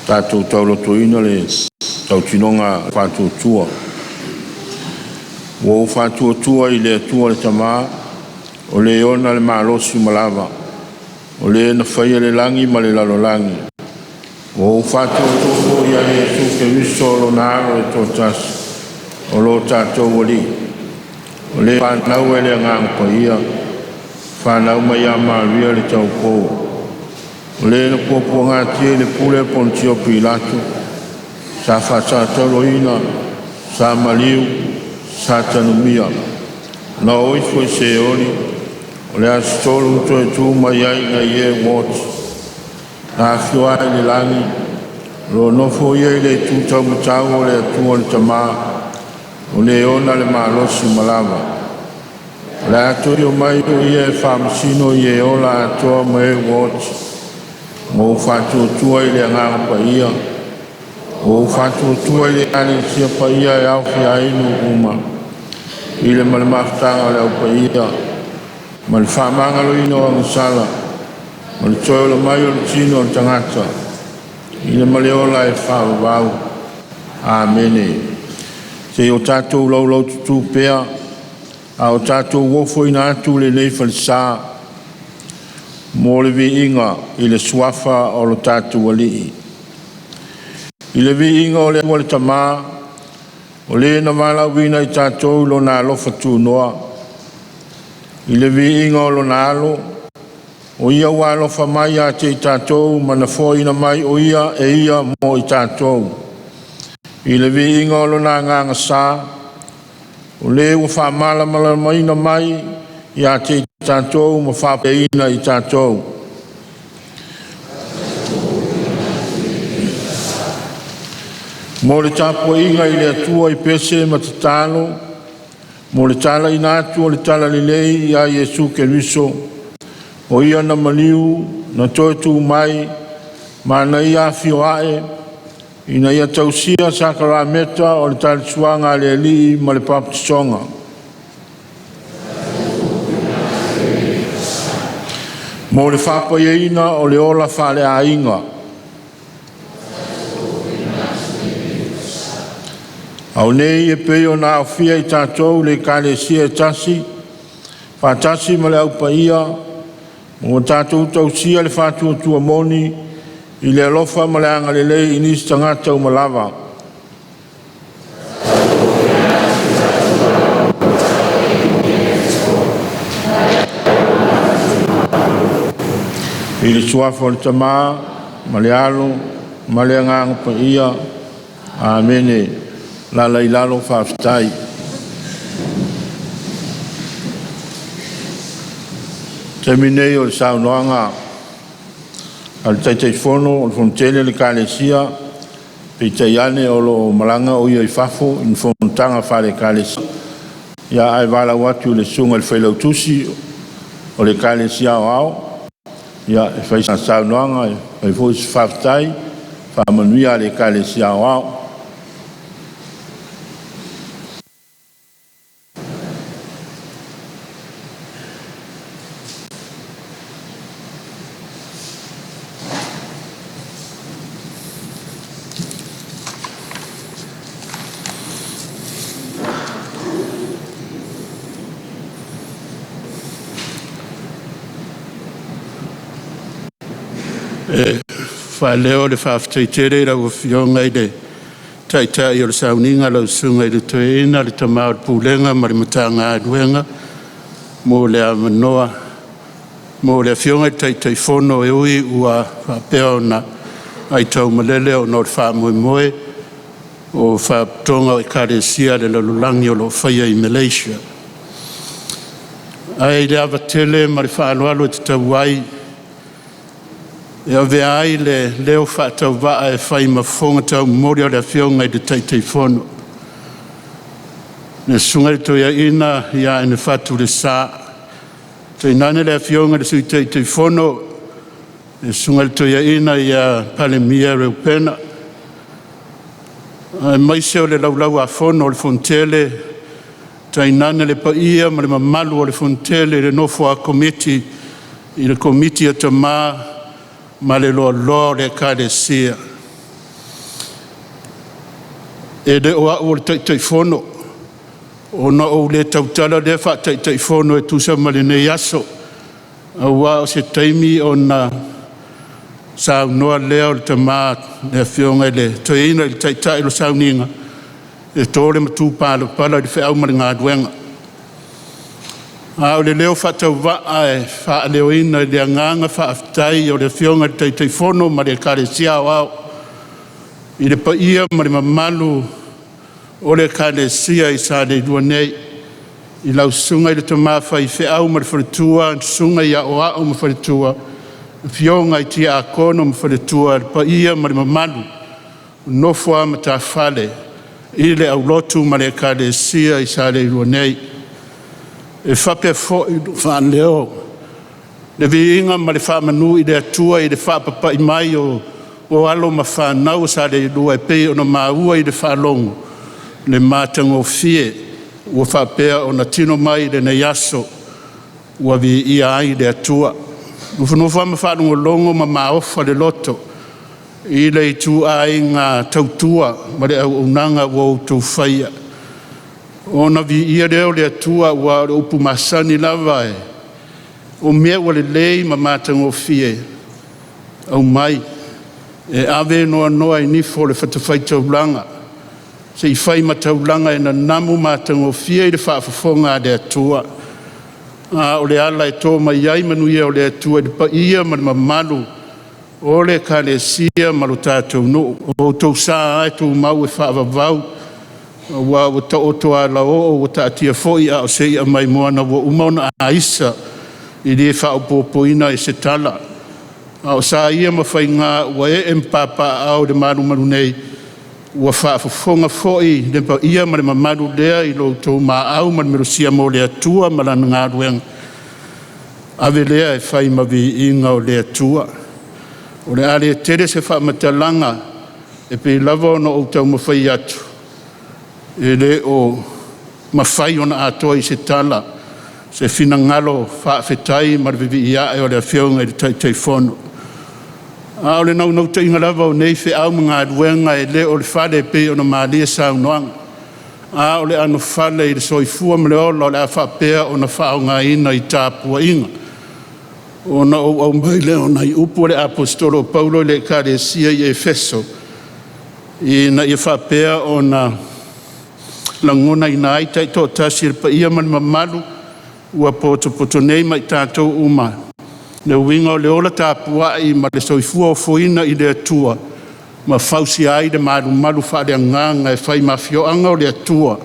tātou tauloto ina le tau tinonga whātua tua o whātua tua i le tua le tamā o le ona le mālosu ma lava o le na whaia le langi ma le lalo langi o whātua tua i a le suke wiso lo nāro e tōtas o lo tātou wali o le whanau e le ngang pa ia whanau mai a maria le tau pō o le na kōpua ngā tia le pule pontio pilatu sa whatau ina sa maliu sa tanumia na oifo i se ori o le asitolu to e tū mai ai na ie wot na whioa e le langi lo nofo ia i le tūtau matau o le atua le tamā o le ona le mālosu malama. Le atoi o mai o ia e whamasino i e ola atoa mai wot. Mo whatua tua i le nganga pa ia. O whatua tua i le ane sia pa ia e au fi ainu uma. I le malemafutanga le au pa ia. Ma le whamanga lo ino o ngasala. Ma le toi o le mai o le tino o le tangata. I le maleola e whaavau. Amene. Se o tātou lau tutu pēa, a o tātou wofo ina atu le nei whalisa, mō le vi inga i le suafa o lo tātou alii. I le vi inga o le wale tamā, o le na wala wina i tātou lo nā lofa tū noa. I le vi inga o lo nā alo, o ia wā lofa mai a te i tātou, mana fo ina mai o ia e ia mō i tātou. I le vi inga o lo nā nganga sā, o le ua whamala maina mai, i a te tātou ma Faapaiaina i tātou. Mō le tāpua inga i le atua i pese ma te tālo, Mo le tala ina atu o le tala lelei ia Iesu Keriso. O ia na maliu, na toe tu mai, ma na ia fio ae, ina ia tausia sakara meta o le tala suanga le li ma le papatisonga. Mo le Faapaiaina Ole ola Falealinga. Au nei e peo na awhia i tātou le kālesia e tasi, whātasi ma le aupaia, mo tātou tausia le whātua tua moni, i le alofa ma le anga le lei inis tangata o malawa. I le suafa o le tamā, ma le alo, ma le anganga pa ia, amene. La lailalo whaafitai. Te minei o le saunoanga al taitei fono o le fontele le kālesia pe te iane o lo malanga o ia i fafo in fontanga whare kālesia ia ai wala watu le sunga le whailautusi o le kālesia o au ia e whaisa saunoanga e fwis whaafitai whaamanuia le kālesia o au. Leo le whaafeteitere rau whionga i le taitai o le Sauniga lau sunga i le toeina le tamau le pūlenga ma le matanga aduenga mo le amanoa mo le whionga i taitai whono e ui ua whapea na ai tau malele o no le whaamoemoe o whaatonga o i kāresia le lalulangi o lo whaia i Malaysia. Ai le avatele ma le whaaloalo e te tauai e ave ai le leo whaatau waa e whai mawhonga tau mori o le whionga i le taitei whono. Ne sungai toia ina ia ene whatu le sā. Toi nane le whionga le sui taitei whono. Ne sungai toia ina ia pale mia reu pena. Maise o le laulau a whono o le fontele. Tai nane le pa ia ma le mamalu o le fontele le nofo a komiti i le komiti a tamaa ma le loa le kāresia. E le oa o le taitei whono, o na o le tautala le wha taitei whono e tusa ma le nei aso. A wā o se taimi o na saunoa lea o le tamā le whionga le toeina i le taitai lo Sauniga. E tōre matu pāla pala i whaau ma le ngā duenga. O le leo whatau waa e wha leo ina le anganga wha aftai o le whionga taitei whono ma le kāresia o au. I le paia ma le mamalu o le kāresia i Saleilua nei. I lau sunga i le tamawha i whiau ma le wharetua, sunga i a o au ma wharetua. Whionga i tia a kono ma wharetua, le paia ma le mamalu. Nofua ma ta whale. I le au lotu ma le kāresia i Saleilua nei. E whape fo i whanleo. Le viinga ma le whamanu i le atua i le whapapa i mai o alo ma whanau sa le lua e pei o na maua i le whalongo. Le mātango fie ua whapea o na tino mai le nei aso ua vi i ai le atua. Uwhanuwha ma whanungo longo ma maofa le loto i le tu ai ngā tautua ma le au unanga ua utou whaia. Ona vi ia leo le atua ua upu masani lava e. O mea ua le lei ma mātango fie. Au mai. E ave noa noa i nifo le whatawhai taulanga. Se i whai ma taulanga e na namu mātango fie i le whaafafonga le atua. O le ala e tō mai ai manu ia o le atua i le pa ia ma le mamalu. O le kāresia ma lo tātou no. O tau sā ai tō mau e whaavavau. Wa wata otoa la o wata atia foi a o sei a mai moana wa umauna a isa i le whaopopoina i se tala. A o sa ia mawhai ngā wa e mpapa au le malumalu nei ua whaafafonga foi le pa ia ma le mamalu lea i lo tau maau ma le merusia mo le atua ma lana ngā ruenga. Ave lea e whai ma vi inga o le atua. O le ale tere se whaamatalanga e pe lava o na o tau mawhai atu. E le o mawhai o na atoa i se tala se fina ngalo whaafetai ma le vivi ia e o le awhionga i le tai whono. A o le nau te inga lava o nei whi au mga aduenga e le o le whale pe o na maalia saunoanga. A o le anu whale i le soifua ma le ola o le a whapea o na whaonga ina i tāpua inga. O na au mai le o na i upu le apostolo Paulo le Ekalesia i Efeso. I na i whapea o na langona i na aita i tō tasi le pa ia mani mamalu ua poto nei mai tātou uma. Le winga o le ola tāpua i ma le soifua o foina i le atua. Ma fausi ai le malu whaare anganga e whai mafioanga o le atua.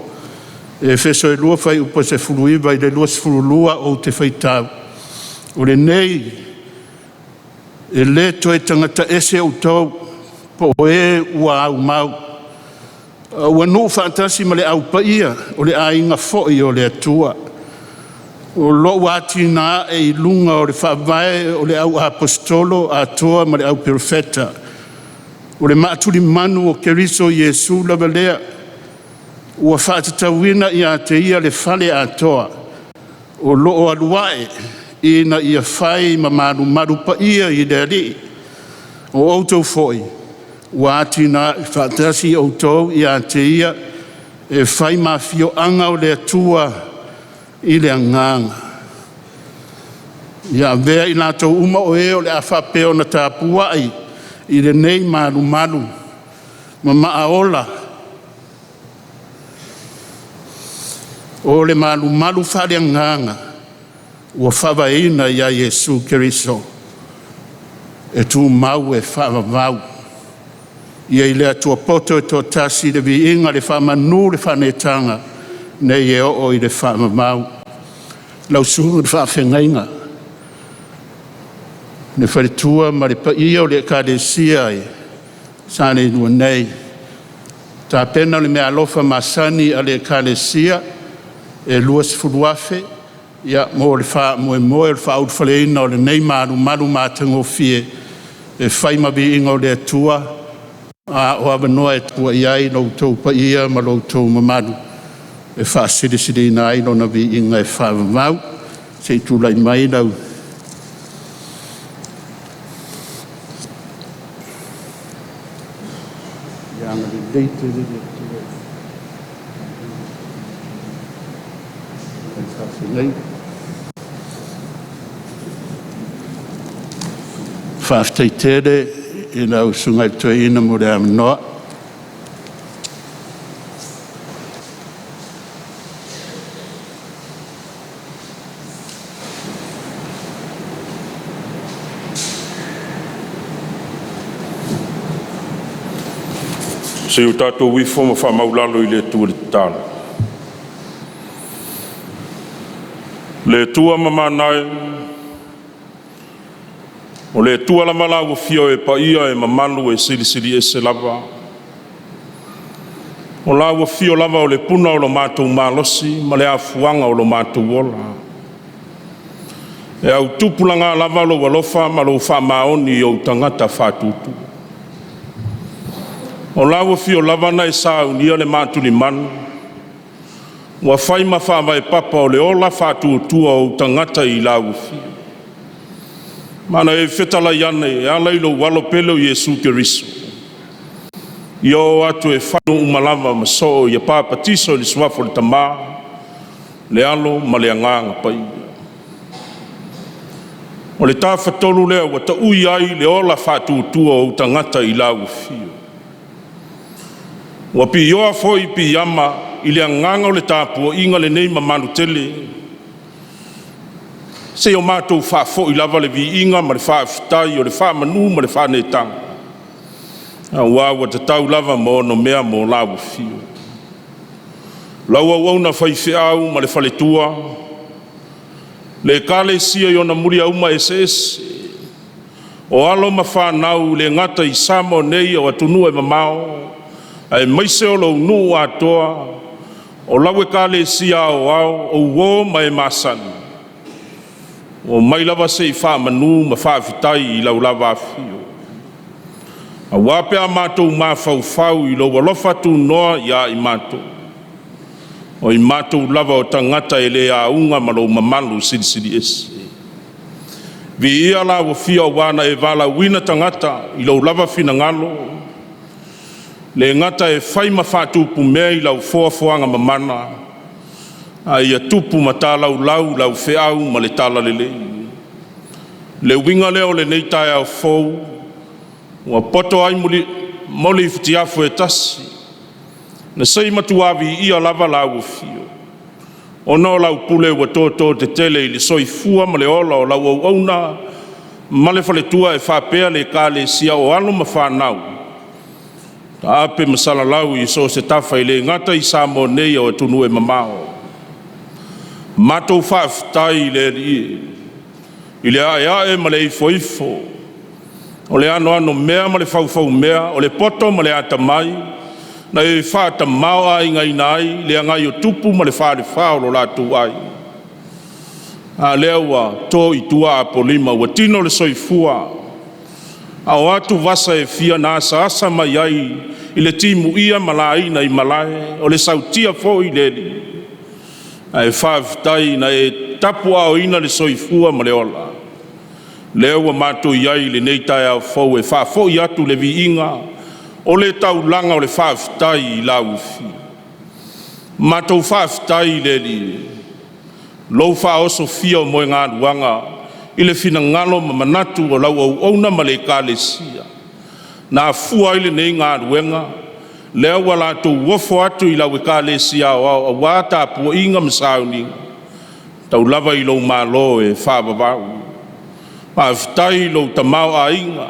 E Efeso e lua whai upa se fuluiva i le lua sefululua o te whaitau. O le nei e le toi tangata ese o tau po e ua au mau. Ua nuu whaatasi ma le au paia o le ainga foi o le atua. O lo wati na e lunga o le whaavae o le au apostolo a toa ma le au profeta. O le maaturi manu o Keriso Yesu lava lea. Ua whaatatawina i a te ia le fale a toa. O lo o aluae ina ia whai ma malu pa ia i le ali. O autou foi. Wati na whaatasi autou i a te ia e whai mafio anga o le atua i le anganga. Ia vea i lātou uma o e o le a whapeo na tāpua ai i le nei malu. Ma maaola. O le malu whare anganga. Ua whawaina ia Yesu Keriso. E tū mau e whawawau. Ia i lea tua poto e tō tasi le vi inga le whamanu le whanetanga. Nei e o i le whamamau. Lau sungu le whawhengainga. Ne wharetua ma le paia o le Ekalesia e Saleilua nei. Tā pena le mea alofa masani a le Ekalesia e luas furuafe ia mo le wha moe le wha autwhaleina o le nei malu mātango fie e whaima vi inga o le atua a o awanoa e tua iai loutou paia ma loutou mamalu. E wha siri na aino na vi inga e wha mau se tūlai mai lau. Ianga li leite li le tue. E whawhi nei. Whawhtei tere i nau sungai tue ina mo le amanoa. Se o tātou wifo ma whamaulalo i le tua le tāna. Le tua mamanai, o le tua la malago fio e pa ia e mamalu e siri e se lava. O lago fio lava o le puna o lo mātou malosi, ma le afuanga o lo mātou ola. E au tupulanga lava lo walofa ma lo whamaoni o tangata whatutu. O lago fio lavana e sa unia le mātuli manu. Wa whai ma whawa e papa o le ola whatutua o tangata i lago fio. Mana e whetala iane e alailo walo pelo Yesu Keriso. Io atu e whanu umalava ma so i a pāpatiso li swafo le tamā. Le alo ma le anganga pai. O le tāwhatolu lea wa ta ui ai le ola whatutua o tangata i lago fio. Wa pi yoa foi pi yama i le anganga o le tāpua inga le nei mamanu tele. Se o mātou whafo i lava le vi inga ma le whaafitai o le whaamanu ma le whaanetanga. A wawa te tau lava mo no mea mo lawa fio. Laua wauna whaiwhi au ma le whaletua. Le kale sia i ona muri au ma SS. O alo ma whanau le ngata i samo nei o atunua e mamao. ai maise o lo nu atoa o lawe kalesia o ao o uo mai masani o mai lava se i wha manu ma wha fitai i lau lava afio. A wape a mātou mā whau i lau alofa tu noa ia i mātou. O i mātou lava o tangata e le a unga ma lau mamalu siri ese. Vi ia la o fia o wana e vala wina tangata i lau lava fina ngalo. Le ngata e whai ma whātupu mea i lau foafoanga mamana. A ia tupu ma tā lau lau whiau ma le tala lele. Le winga leo le nei tai au fou. Ua poto ai moli fitiafu e tasi. Na sei matuavi ia lava lau fio. Ono lau pule ua tōtō te tele i le soifua ma le ola o lau au auna. Ma le faletua e whapea le ka le sia o alo ma whanau. Ta ape masala lau i so se tafa i le ngata i Samo nei o tunu e mamao. Matou whaafitai i le ae ma le ifo. O le ano mea ma le whau mea, o le poto ma le atamai, na e whaata mao ai ngai nai, le angai o tupu ma le whaare whao lo latu ai. A lea ua tō i tua a polima, ua tino le soifua. A o atu vasa e fia na asa mai ai, i le timu ia malaina i malae, o le sautia fo i leli. A e whaafitai na e tapu ao ina le soifua ma le ola. Lea ua mātou iai le neitai au fau e whaafo i atu le vi inga, o le tau langa o le whaafitai i lau fi. Mātou whaafitai le li. Lou whaoso fia o moe ngā ruanga, i le fina ngalo ma manatu o lau au auna ma le kālesia. Nā fua i le nei ngā ruenga, lea ua lātou wofo atu i lau e kālesia o au, a wāta pua inga ma Sauniga. Tau lava i lau mālo e whaababau. Whaafitai lau tamau a inga,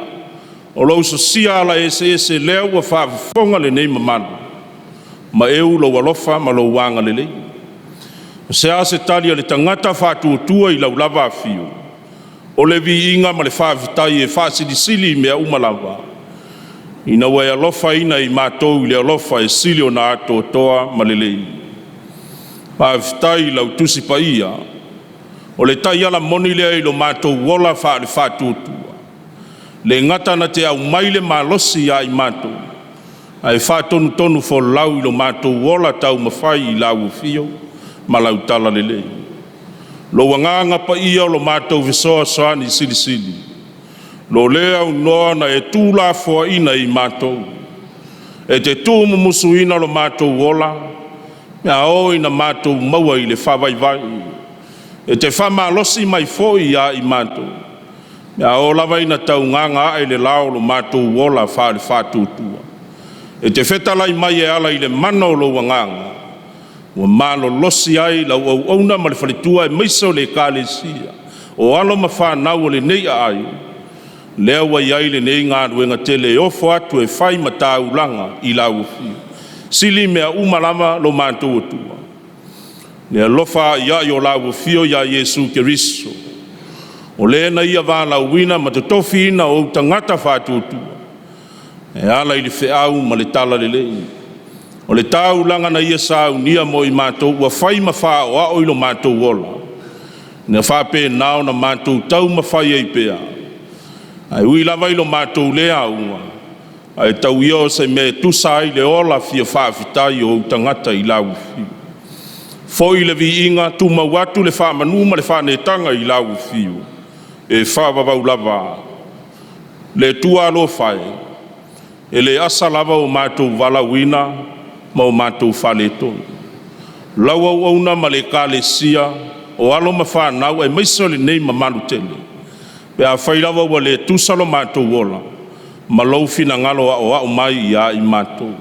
o lau so siala ese lea ua whaafonga le nei mamanu. Ma eu lau alofa ma lau wanga le lei. Se ase talia le tangata whaatuatua i lau lava fio. O le vi inga ma le whaafitai e whaasilisili mea umalava. Ina wai alofa ina i mātou i le alofa e sili o na ato toa ma le lei. Whaafitai lau tusi pa ia. O le tai ala moni lea i lo mātou wola wha le whaatuatua. Le ngata na te au maile malosi ia i mātou. Ai whaatonu fo lau i lo mātou wola tau mawhai i lau fio. Ma lau tala le lei. Lo wanganga pa ia o lo mātou visoa soani sili. Lo lea unoa na e tūla fua ina i mātou. E te tūmu musu ina lo mātou wola. Mea o ina mātou maua i le whawaiwai. E te whamalosi mai foi ia i mātou. Mea o lawa ina tau nganga e le lao lo mātou wola whaare whātutua. E te whetalai mai e ala i le mana o lo wanganga. Ua malo losi ai lau au auna ma le whaletua e maiso le kālesia. O alo ma whanau o le nei ai. Lea wai ai le nei ngā ruenga tele e ofo atu e whai ma tāulanga i lau fio. Sili mea umalama lo mātou atua. Lea lofa ia i o lau fio ia Yesu Keriso. O lea na ia wāla uina ma te tofi ina o tangata whātuatua. E ala i le whiau ma le tala le lei. O le tau langa na ia Saunia mo i mātou ua whai mawha o a oilo mātou wola. Nea whape nao na mātou tau mawhai ei pea. Ai ui lawa ilo mātou lea ua. Ai tau io se me tusai le ola fia whaafitai o tangata i lau fiu. Foi le vi inga tu mawatu le whaamanu ma le whaanetanga i lau fiu. E whaavavau lava. Le tua lo whai. E le asa lava o mātou walawina. Ma o mātou whaletonu. Lau au auna ma le kālesia, o alo ma whanau, e maiso le nei ma manu tele. Pe a whairawa wa le tusalo mātou wola, ma lau fina ngalo o au mai ia i mātou.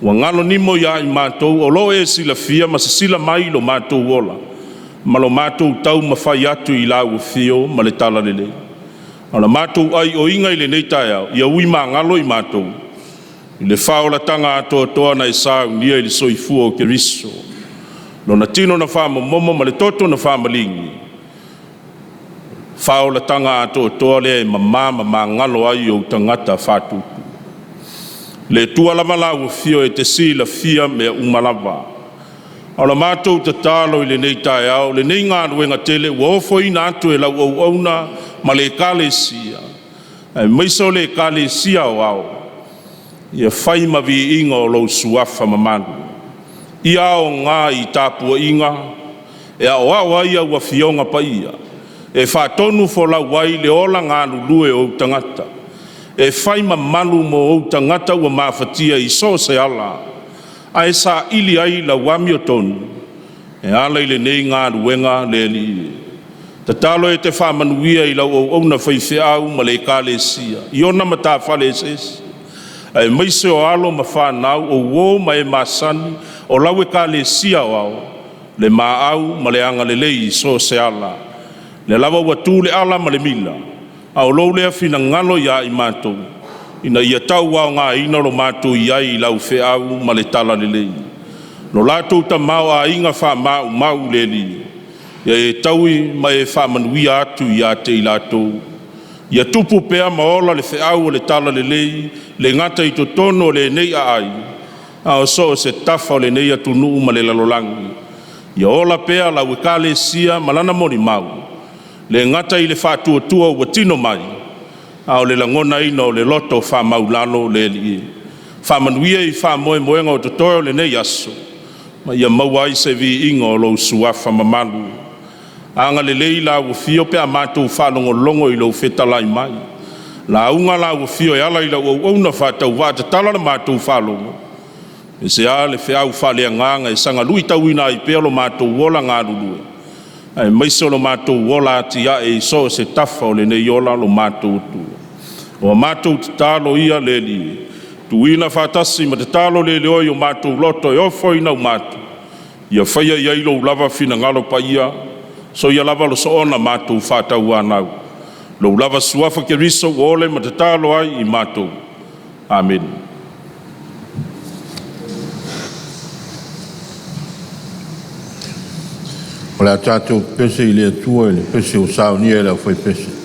Wa ngalo nimo ia i mātou, o lo e sila fia, ma se sila mai lo mātou wola, ma lo mātou tau ma whai atu i lau fio, ma le tala le lei. Ala mātou ai o inga i le nei tai au, ia ui ma ngalo i mātou. I le whaola tanga atoa toa na i Saunia i le soifua o Keriso. Lo na tino na whaama momo ma le toto na whaama lingi. Whaola tanga atoa toa lea i mamama ma ngalo ai o tangata whātutu. Le tua lama lau fio e te sila fia mea umalava. O la mātou te tālo i le nei tae au, le nei ngā ruenga tele, ua ofo ina atu e lau au auna, ma le kale sia. E maiso le kale sia o au. Ia whai ma vi inga o lau suafa mamanu. Ia o ngā i tāpua inga, e a oa ia ua fionga pa ia. E whātonu fo lau wai le ola ngā lulue o tangata. E whai ma malu mo o tangata ua mawhatia i so se ala. Ai sa ili ai la wami o tonu. E ala i le nei ngā ruenga le li. Ta talo e te whamanuia i lau au na whaiwhi au ma le kāle sia. I ona ma tā whale sesi. Ai maise o alo ma whanau o wō ma e masani o lau e kāle sia o au. Le mā au ma le anga le lei so se ala. Le lava ua tū le ala ma le mila. Au lou lea fina ngalo ia i mātou. Ina ia tau wao ngā ina lo mātou iai i lau whe au ma le tala le lei. Lo lātou ta mau a inga wha mau le li. Ia e taui ma e wha manuia atu i ate i lātou. Ia tupu pea maola le whe au o le tala le lei, le ngata i to tono le nei a ai. Ao so se tafa o le nei atu nuu ma le lalolangi. Ia ola pea lau e kāle sia malana mori mau. Le ngata i le whātua tua ua tino mai. Ao le langona ina o le loto wha maulano le li. Wha manuia i wha moe moenga o totoe o le nei aso. Ma ia maua i se vi inga o lau suafa mamalu. Anga le lei la ua fio pe a mātou whalongo longo i lau whetalai mai. La unga la ua fio e ala i lau au na whatau wata tala na mātou whalongo. E se a le whiau whalea nganga e sanga lui tau ina i pēlo mātou wola ngā lulue. Ai maiso lo mātou wola atia e so se tafa o le nei ola lo mātou tu. O mātou te talo ia le li. Tu ina whatasi ma te talo le le oi o mātou loto e ofo ina o mātou. Ia whaia ia ilo lava fina ngalo pa ia. So ia lava lo so ona mātou whatau anau. Lo lava suafa ke riso o ole ma te talo ai i mātou. Amen. O le tātou pese i le atua i le pese o Sauniga e lau whai pese.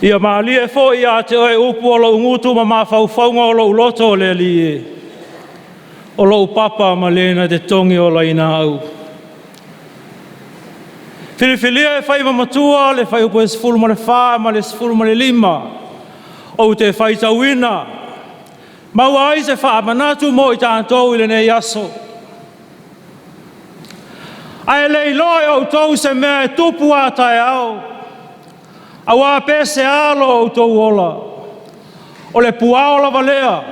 Ia maalie fo ia te oe upu o lo ngutu ma mawhauwhaunga o lo uloto o le li o lo papa ma lena te tongi o la ina au. Whiriwhiria e whai matua le whai upo e sifuru ma le wha ma le sifuru ma le lima o te whai tauina. Maua ai se wha manatu mo I tātou I le nei aso. Ai lei loe o tau se mea e tupu a tai au. Awa pese alo o tau ola. O le pua ola valea.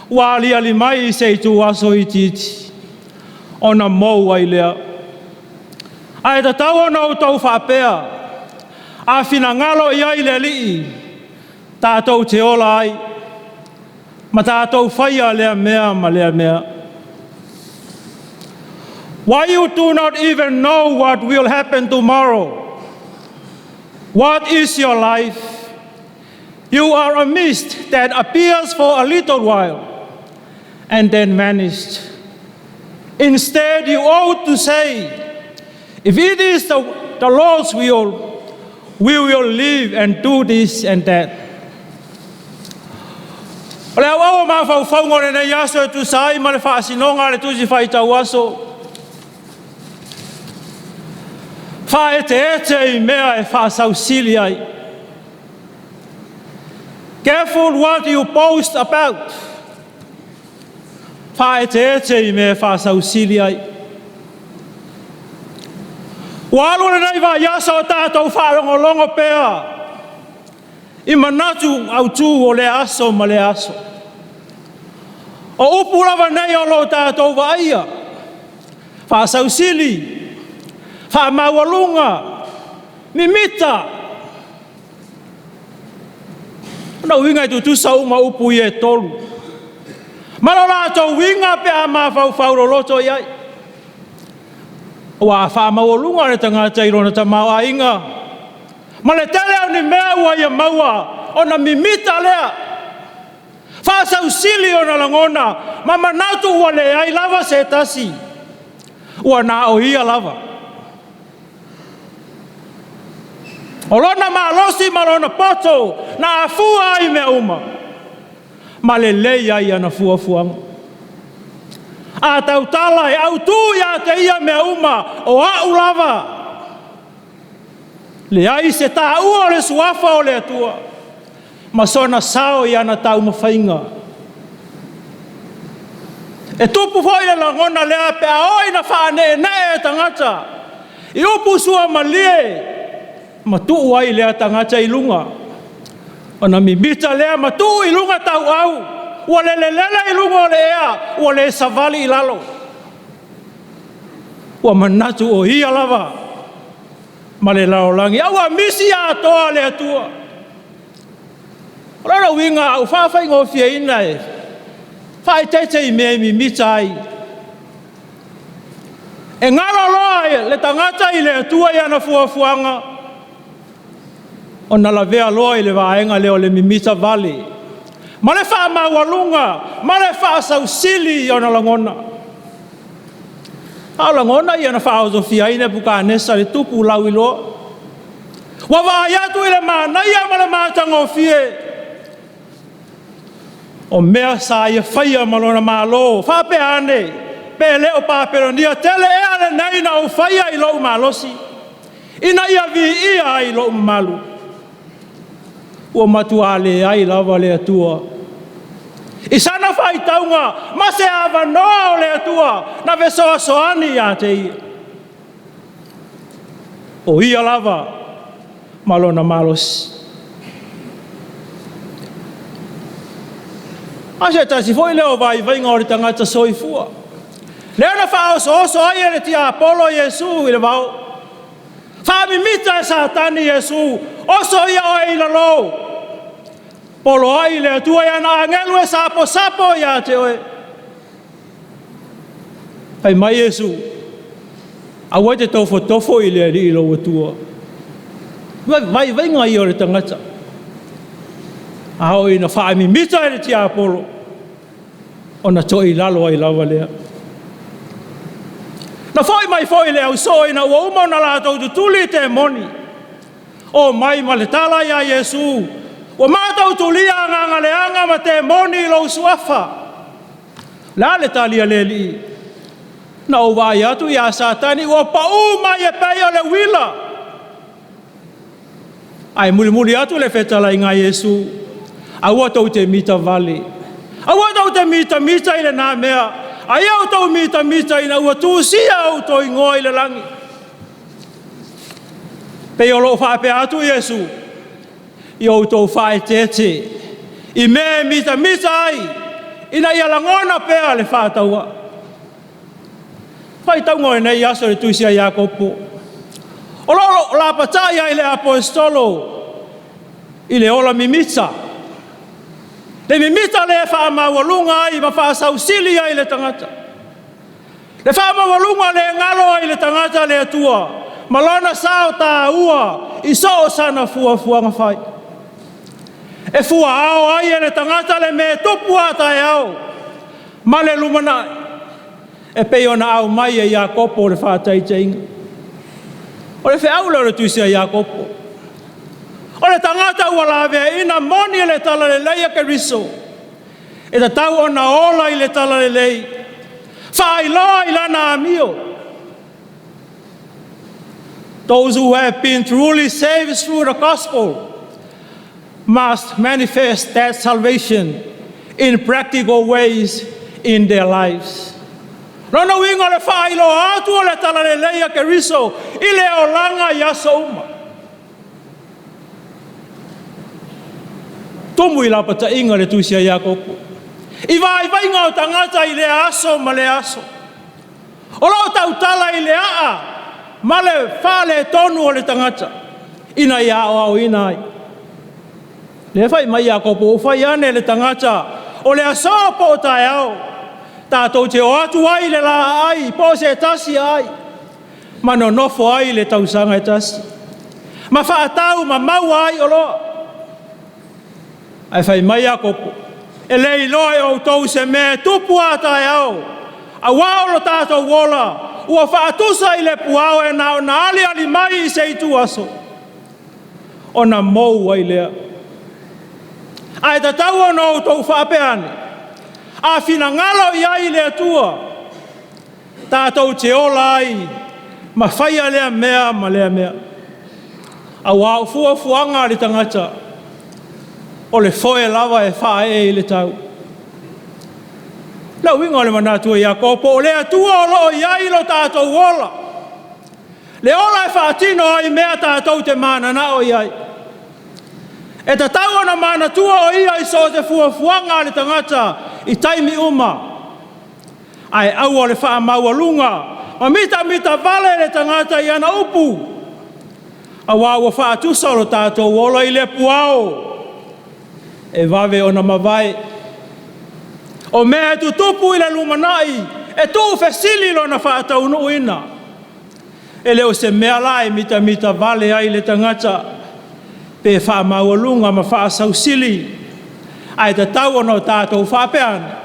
Ua ali mai se I tu aso I titi. Ona mou ai lea. Ai ta tau ona o tau whapea. A fina ngalo I ai le lii. Tātou te ola ai. Ma tātou whaia lea mea ma lea mea. Why you do not even know what will happen tomorrow? What is your life? You are a mist that appears for a little while and then vanished. Instead, you ought to say, if it is the Lord's will, we will live and do this and that. O le au ma whauwhaunga le nei aso e tu sai ma le whaasinonga le tusi whaitau aso. Wha ete I mea e whaasau sili ai. Careful what you post about. Wha ete I mea e whaasau sili ai. Walu le nei wa yasa o tātou whaarongolongo pēa. I manatu au tū o le aso ma le aso. O upu lava nei o lo tātou wa aia. Whaasau sili. Whamaualunga, mimita. Nau winga tu tusa uma upu I e tolu. Malala tau winga pe a mawhauwhauro loto iai. Wa whamaualunga le tangata I rona tamau a inga. Ma le tele au ni mea ua ia maua, ona mimita lea. Whaasau sili ona langona, ma manatu ua le ai lava se tasi. Ua na o ia lava. O lona malosi ma lona poto, na afua ai mea uma. Ma le lei ai ana fuafuanga. A tau talai, au tu ia te ia mea uma, o au lava. Le ai se tā ua le suafa o le atua. Ma sona sao I ana tau mawhainga. E tupu foi le langona lea pe a oi na whaane e tangata. I upu sua malie. Matu ai lea tangata I lunga. Ona mimita lea matu I lunga tau au. Ua lele I lunga o le ea. Ua le savali I lalo. Ua manatu o hia lava. Ma le laolangi. Aua misi a toa le atua. Rara winga au whawhai ngofia ina e. Whai teite I mea mimita ai. E ngaro loa le tangata I le atua I ana fuafuanga. Ona la vea loa I le vaenga leo le mimita vale. Ma le wha mawalunga, ma le wha sausili ona langona. A langona I ana wha ozofia ina puka anesa le tupu lau I loa. Wa vaayatu I le maanaia ma le maatangofie. O mea sa ia whaia malona malo, whapeane, pe leo paperonia, tele ea le nei na o whaia I lou malosi. Ina ia vi ia I lou malu. Ua matua le ai lava le atua. I sana whai taunga, ma se awa noa o le atua, na vesoa soani a te ia. O ia lava, malona malosi. Ase tasi foi leo vai vainga o le tangata soifua. Leo na wha oso ai e le tia Apolo Yesu I le vau. Wha mimita e satani Yesu, oso ia o e ila lou. Polo ai le atua ia na angelu e sapo ia te oe. Pai mai Yesu, awa te tofo I le li ilo atua. Vai vainga I o le tangata. Ao ina wha mimita e le tia Apolo. Ona toi lalo ai lawa lea. Na foi mai foi lea uso ina ua uma na la tau tutuli te moni. O mai ma le tala ia Yesu. O mātou tulia nganga leanga ma te moni lo suafa. La le talia le li. Na o vai atu ia satani o pa uma ia pei o le wila. Ai muli atu le fetala inga Yesu. Aua tau te mita vale. Aua tau te mita i le nā mea. Ai au tau mita i na ua tūsia au tau ingoa i le langi. Pei o lo whape atu Yesu. I au tau whae tete. I me mita ai. Ina ia langona pea le whātaua. Whai tau ngoi nei aso le tuisia Iakopo. O lo la patai ai le apostolo. I le ola mimita. Le mimita le whaamawalunga ai ma whaasausili ai le tangata. Le whaamawalunga le ngalo ai le tangata le atua. Malona sao tā ua i so sana fuanga whai. E fua ao ai e le tangata le me tupu atai au. Ma le lumanai. E pei ona au mai e Iakopo le whātai te inga. O le whiaula le tuisia Iakopo. O le tangata ua lawe ina moni le tala le leia ke riso. E ta tau ona ola i le tala le lei. Whai loa i lana amio. Those who have been truly saved through the gospel must manifest that salvation in practical ways in their lives. Nono wingo le whai loa atu o le tala le leia ke riso i le o langa i aso uma. Tomu i lapata inga le tuisia Iakopo. I vai ngau tangata i le aso ma le aso. O lau tau tala i le aa ma le whale tonu o le tangata. Ina ia o au ina ai. Le whai mai Iakopo o whai ane le tangata o le aso po o tae au. Tātou te o atu ai le la ai, po se tasi ai. Ma no nofo ai le tausanga e tasi. Ma whaatau ma mau ai o loa. Ai whai mai Iakopo. E lei loe o tau se me tupu atai au. A waolo tātou wola. Ua whaatusa i le puao e nao na ali mai i se itu aso. O na mou ai lea. Ai ta tau o no tau whapeane. A fina ngalo i ai le atua. Tātou te ola ai. Ma whaia lea mea ma lea mea. A wao fuanga le tangata. O le foe lava e whae i le tau. Lau ingo le manatua Iakopo, o le atua o lo i ai lo tātou ola. Le ola e whaatino ai mea tātou te mana na o i ai. E ta tau ona manatua o i ai so te fuanga le tangata i taimi uma. Ai au o le wha maualunga, ma mita vale le tangata i ana upu. A wawa wha atusa o lo tātou ola i le puao. E vave ona mawai. O mea tu tupu i le lumanai, e tu fesili lo na whaatau no ina. E leo se mea lai mita vale ai le tangata, pe wha maualunga ma wha sausili, ai ta tau ono tātou whapeana,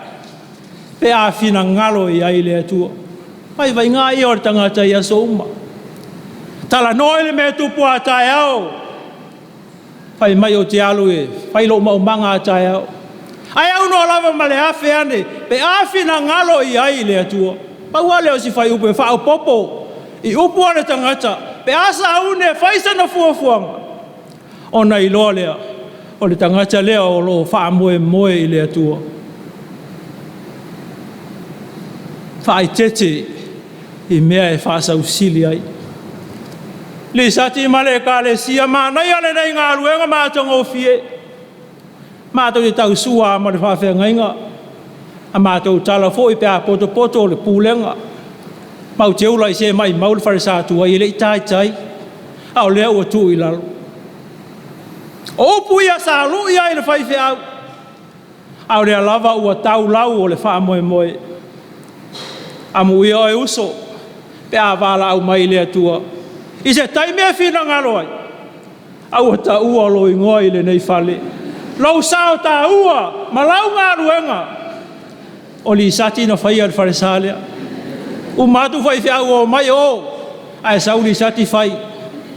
pe a whina ngalo i ai le atua. Pai vai ngā i o le tangata i aso uma. Tala noi le mea tupu a tae au, pai mai o te alu e, pai lo maumanga a tae au. Ai au no lava ma le afe ane, pe afi na ngalo i ai le atua. Paua leo si fai upe, whao popo, i upu ane tangata, pe asa aune, whaisa na fuafuanga. O na i loa lea, o le tangata lea o lo wha moe i le atua. Whai tete, i mea e whaasa usili ai. Li sati male ka le sia ma na ia le nei ngā ruenga mātonga o fie. Mātou te tau sua ma le whawhenga inga. A mātou tala fo i pēa poto le pūlenga. Mau te ula i se mai mau le wharesātua i le i tai. Au lea ua tu i lalo. O upu ia sa lu ia i le whaiwhe au. Au lea lava ua tau lau o le wha moe. Amu ia o uso. Pēa wala au mai lea tua. I se taimea whina ngalo ai. Au ta ua lo i ngoi le nei whale. Lau sao ta ua, ma lau ngā ruenga. O li sati na whai al wharesalea. U matu whai whiau o mai o. Ai sau li sati whai.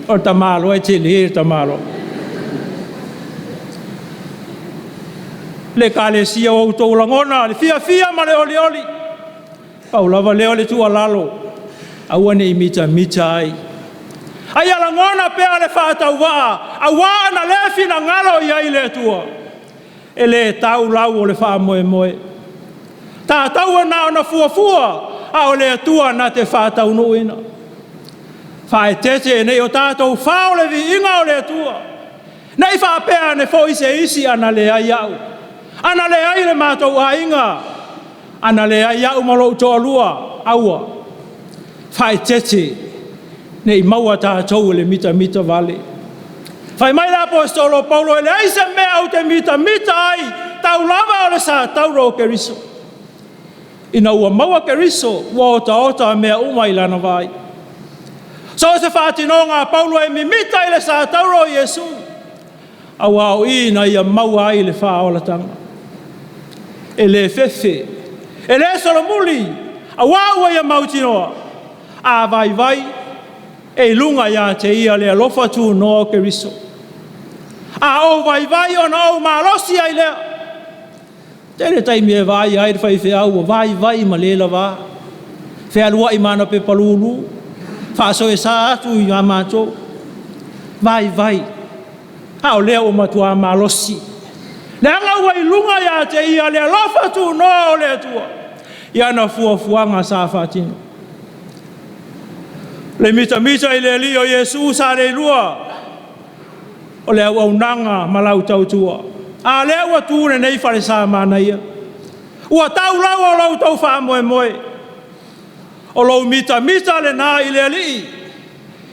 O tamalo e te le tamalo. Le kalesia o tō langona, le fia ma le oli. Paulava leo le tua lalo. Aua nei mita ai. Ai ala ngona pea le whaatau waa. Awa na lefi na ngalo i ai le tua. E le tau lau o le wha moe. Tā tau na ona fuafua. A o le tua na te whaatau nuina. Whae tete nei o tātou whao le vi inga o le tua. Nei whaapea ne fo isi ana le ai au. Ana le ai le mātou a inga. Ana le ai au malo toa lua. Aua. Whae tete. Nei maua tātou le mita vale. Whai mai la apostolo Paulo ele ai se mea au te mita ai. Tau lava o le sa tau ro keriso. Ina ua maua keriso. Ua ota mea umai lana vai. So se whātinonga Paulo e mimita i le sa tau ro Yesu. Awa au ina ia maua ai le whaolatanga. E le fefe. E le solomuli. Awa ua ia mautinoa. A vai. E lunga ia te ia le alofa tu no keriso. A o vai ona o malosi ai lea. Tere taimi e vai ai fai fe au vai ma le lava. Fe alua i mana pe palulu. Fa so e sa atu i amato. Vai. Ha o lea o matua malosi. Le anga ua i lunga ia te ia le alofa tu no le tua. Ia na fuafuanga sa fatino. Le mita i le li o Yesu Saleilua. O le au nanga malau tautua. A le ua tūne nei whare sa mana ia. Ua tau lau o lau tau wha moe. O lau mita le nā i le li.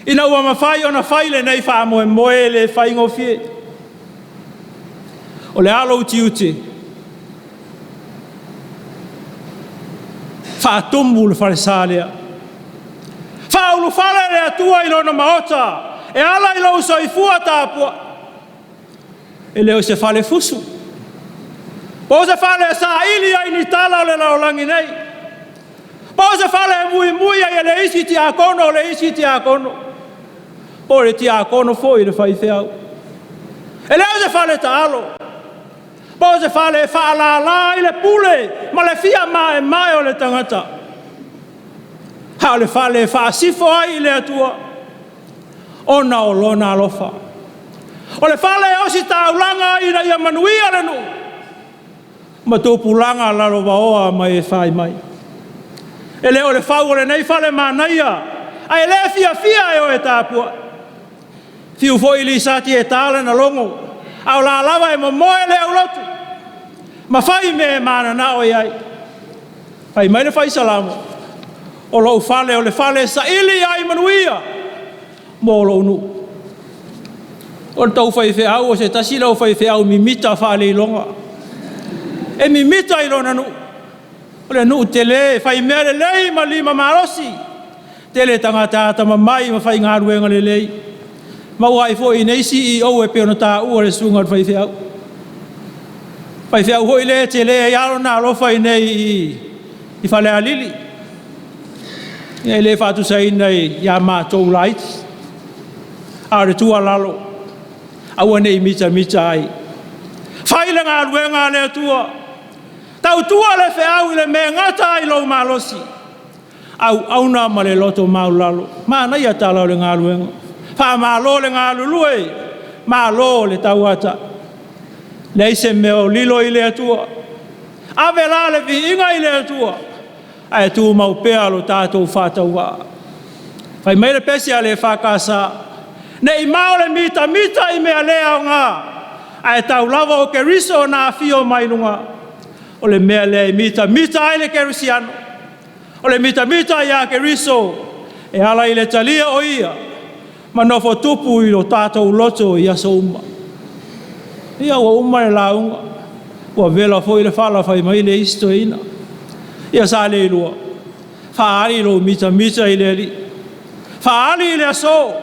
Ina ua mawhai o na whai le nei wha moe le whai ngofie. O le alo tiute. Wha tumbu le whare sa lea. Whaulu whale le atua i lona maota. E ala i lau soifua tāpua. E leo se whale fusu. Po se whale sa ili ai ni tala o le laulangi nei. Po se whale mui ai le isi ti a kono. Po le ti a kono foi le whai whiau. E leo se whale ta alo. Po se whale whaalala i le pule. Ma le fia mai o le tangata. Ha le fale sifo ai le atua. Ona o lona alofa. O le fale o si taulanga ina ia manuia le nu. Ma tō pulanga lalo vaoa mai e whai mai. E le o le whau o le nei fale manaia. Ai le fia e o e tāpua. Fiu fo ili sati e tāle na longo. Au la lava e momoe le au lotu. Ma whai me mana na o iai. Whai mai le whai salamo. O lau fale o le fale sa ili ai manuia. Mo lau nu. O le tau whai au o se tasi lau whai au mimita whale i longa. E mimita i lona nu. O le nu te le whai mea le lei ma lima marosi. Te le tangata ata ma mai ma whai ngā ruenga le lei. Ma uai fo i neisi i au e peona tā ua le sunga whai au. Whai au hoi le te le e alo nā lofa i nei i Falealili. Ia le fatu sa ina ia mātou lait. Are tua lalo. Aua nei mita ai. Whaile ngā ruenga le tua. Tau tua le whiau i le mea ngata i lau malosi. Au nā ma le loto mau lalo. Mana ia tala le ngā ruenga. Wha malo le ngā lulue. Malo le tau ata. Le ise meo lilo i le tua. Ave la le vi inga i le tua. Ai tu mau pea lo tātou whātau wā. Whai meire pesi a le whakasa. Nei mao le mita i mea lea o ngā. Ai tau lava o keriso nā fio mai lunga. O le mea le mita ai le kerisiano. O le mita i a keriso. E ala i le talia o ia. Ma nofo tupu i lo tātou loto i aso uma. Ia ua uma le launga. Ua vela fo i le whala whai mai le isto ina. Ia Saleilua. Whaari lo mita i le li. Whaari le aso.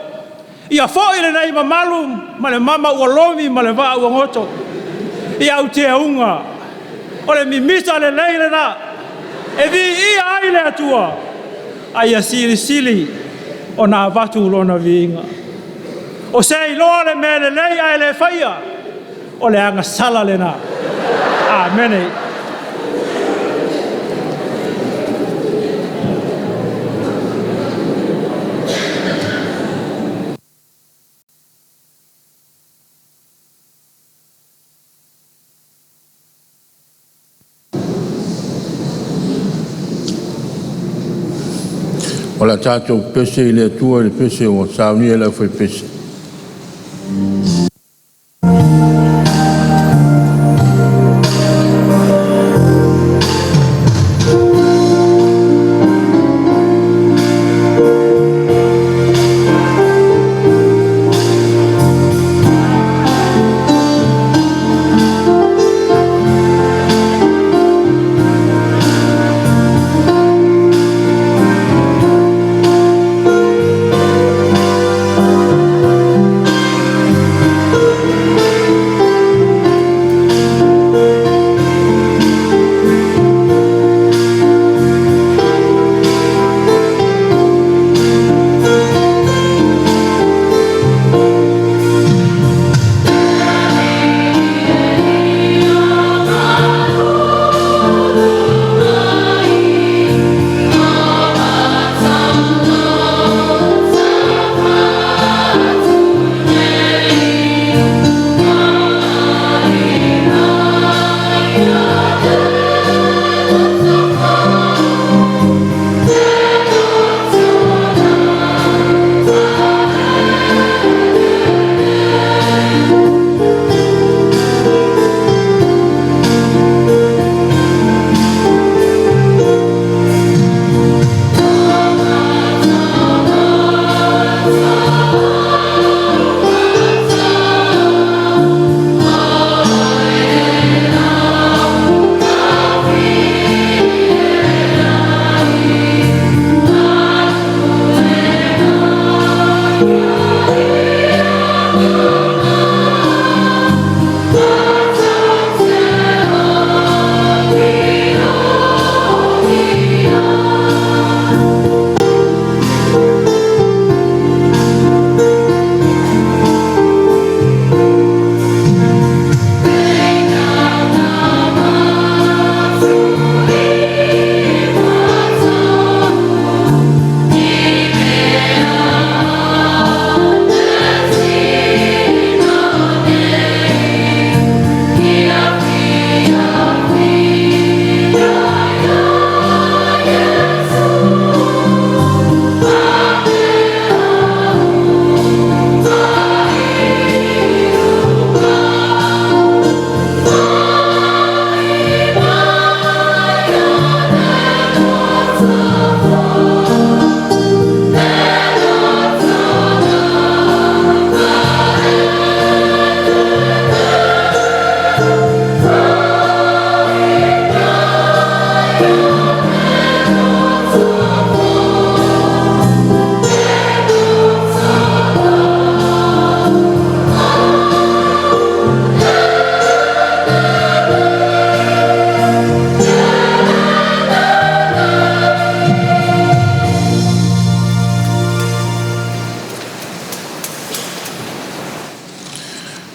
Ia fo i le nei mamalu. Ma le mama ua lomi ma le waa ua ngoto. Ia au te unga. O le mimita le leile na. E vi ia ai le atua. Ai a sili. O nā vatu lona vi inga. O se iloa le mele lei ai le whaia. O le anga sala le nā. Amen. O la tātou pese I le atua le pese o Sauniga la foi pese.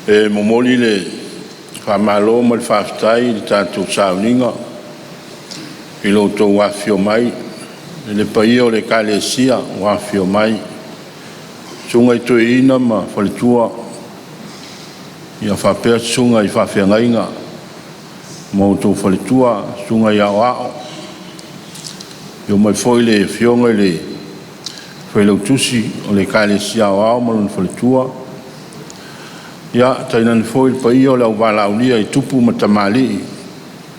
E momoli le whamalo mo le whaftai le tātou Sauniga I lo tō wafio mai le pai o le kalesia wafio mai sunga I tō ina ma whalitua ia whapea sunga I whawhiangainga mo tō whalitua sunga I au ao io mai foi le fionga le whalau tusi o le kalesia au ao mo le whalitua ia tainan foi pai o le wala ulia I tupu matamali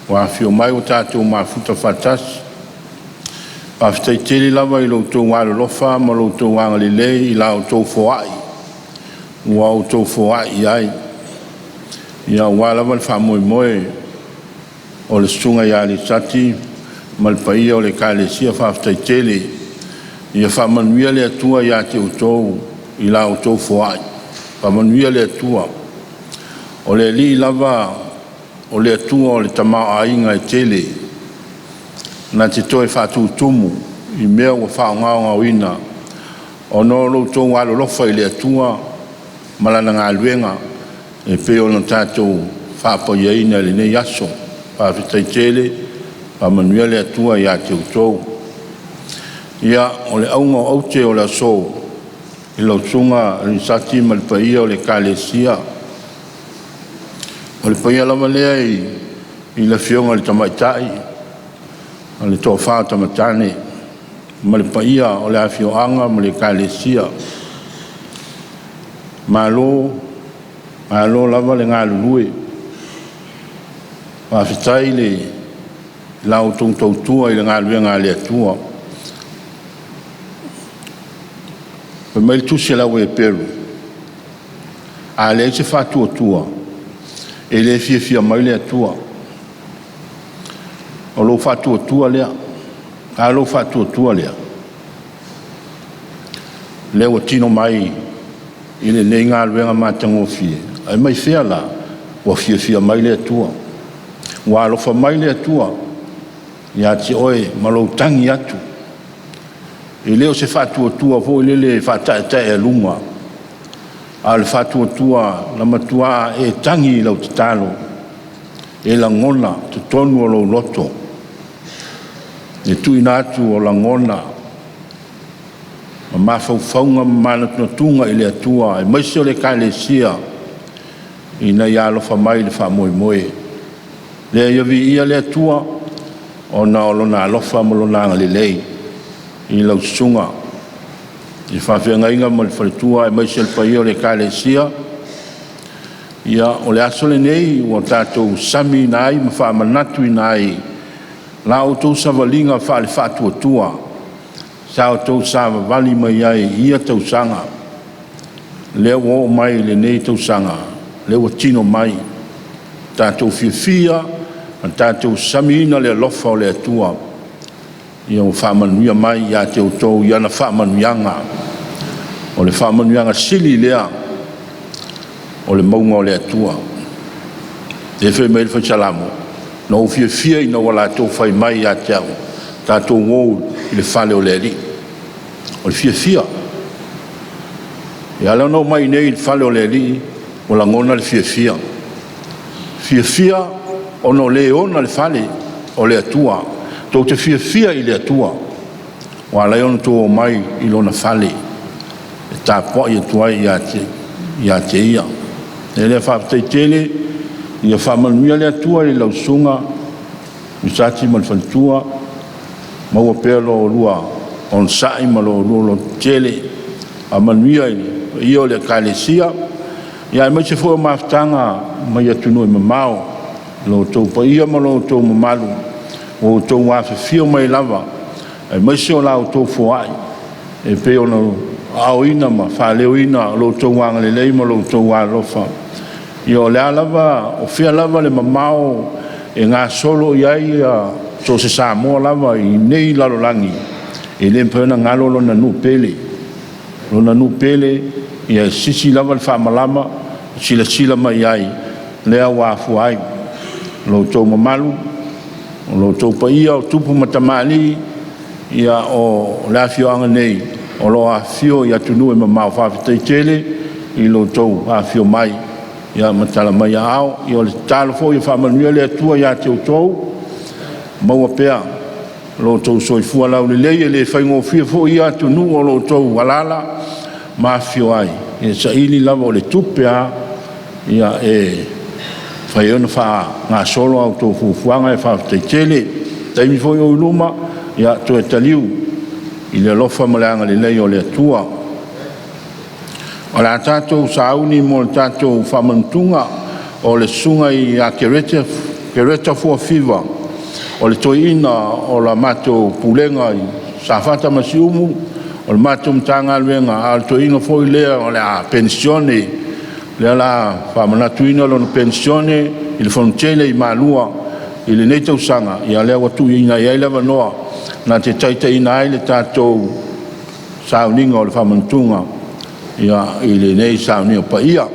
wa fio mai o tātou mafuta fatasi pa fitai tele lava I loutou walo lofa ma loutou wanga lelei I loutou foai ua o tou foai ai ia wala wal whamoe moe o le sunga ia le sati ma le pai o le kalesia fa fitai tele ia whamanuia le atua ia te utou I loutou foai Pamanuia le atua o le li lava o le atua o le tamao ainga I tele na te toe whatutumu I mea wa whaongaonga wina o no loutou walo lofa I le atua malana ngā luenga e peo na tātou whāpaiaina le nei aso whāwhitai tele whamanuia le atua ia te utou ia o le aunga o aute o le aso i lau sunga risati ma le paia o le kalesia o le paia lama lea i le fionga le tamaitai o le tō whā tamatane ma le paia o le awhioanga ma le kalesia malo lava le ngā lulue whawhitai le lau tōngtautua i le ngā lue ngā le atua pe mai tusi lau e peru a le se whatua tua e le fia mai le atua o lo whatua tua lea a lo whatua tua lea leo tino mai i le nei ngā luenga mātango fie ai mai fea la wa fia mai le atua wa alofa mai le atua ia te oe malo tangi atu i leo se whatua tua fo i le whatae e lunga a le whatua tua na matua e tangi lau te talo e la ngona te tonu o lau loto e tui natu o la ngona ma faufaunga mana tunga i le atua e maise o le kalesia i na ia alofa mai le whamoemoe le iawi ia le atua o na olona alofa malona le lei i lau sunga i whawhianga inga ma le whaletua e maise le paia o le kalesia ia o le aso le nei o tātou sami nai ma whamanatu i nai la o tau savalinga wha le whatua tua sao tau sava vali mai ai ia tau sanga leo o mai le nei tau sanga leo tino mai tātou fia tātou samina le lofa o le atua ia o whamanuia mai ia te utou ia na whamanuianga o le whamanuianga sili lea o le maunga o le atua e whai mai le whaisalamo na o fia ina wala tau whai mai ia te au tātou ngou i le whale o le ali o le fia e ala no mai nei le whale o le ali o la ngona le fia o no le ona le whale o le atua tau te fia i le atua o ala yon tō mai i lona whale e tā poa i atuai ia te ia e le whapatei tele ia whamanuia le atua i lau sunga i sati ma le whantua maua pēr lo lua on sai ma lo tele a manuia i o le kalesia ia mai se fo maftanga mai atunu i mamao lo tau pa ia ma lo tau mamalu o tau wafe fio mai lava e mai se o lau tau foai e pe ona aoina ma whaleoina lo tau wanga le lei ma lo tau walofa i o le alava o fia lava le mamao e ngā solo iai so se Samoa lava i nei lalolangi e le mpena ngalo lona nu pele ia sisi lava le whamalama sila mai ai lea wafu ai lo tau mamalu lo tau paia o tupu matamali ia o le afioanga nei o lo afio ia tunu e mamau whawhitai tele i lo tau afio mai ia matala mai ao i o le talo fo i whamanuia le atua ia te utou maua pea lo tau soifua lau le lei e le whaingofia fo ia tunu o lo tau walala ma fio ai e sa ili lava o le tupea ia e whaiona wha ngā solo au tau fufuanga e whawhitai tele taimi fo i o iluma ia to e taliu i le lofa maleanga le lei o le atua o la tātou sauni mo le tātou whamantunga o le sunga i a kereta fua fiva o le toina o la mato pulenga i sa fata masiumu o le mato mtanga luenga a le toina foi lea o le a pensione le la whamanatuina lo na pensione i le fontele i malua i le neitau sanga i a lea watu i na iai lewa noa na te taita ina ai le tātou sauninga o le whamantunga ia i le nei sauninga pa ia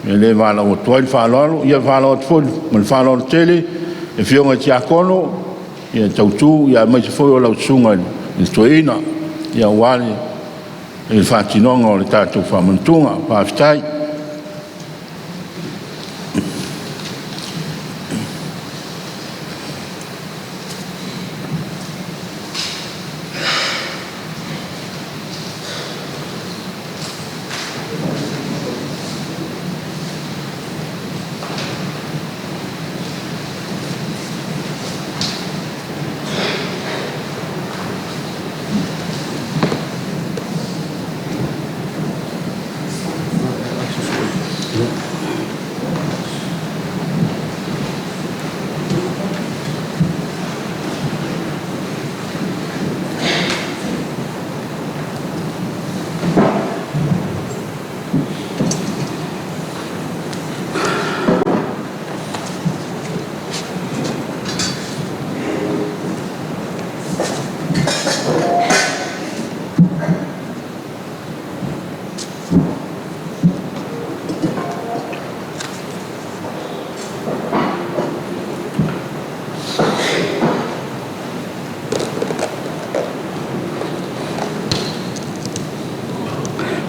e le wala o tuai le whalalo ia whalalo o tfoli ma le whalalo tele e fionga ti akono ia tautu ia mai se foi o lau sunga i toina ia wale e le whatinonga o le tātou whamantunga pāwhitai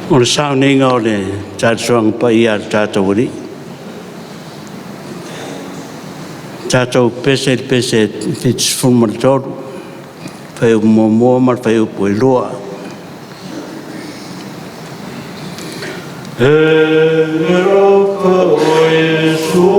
O le Sauniga Ole tātuanga paia tātou ri. Tātou pese whits whumaratoru. Whai o mō mar whai o pui loa. E roka o Yesu.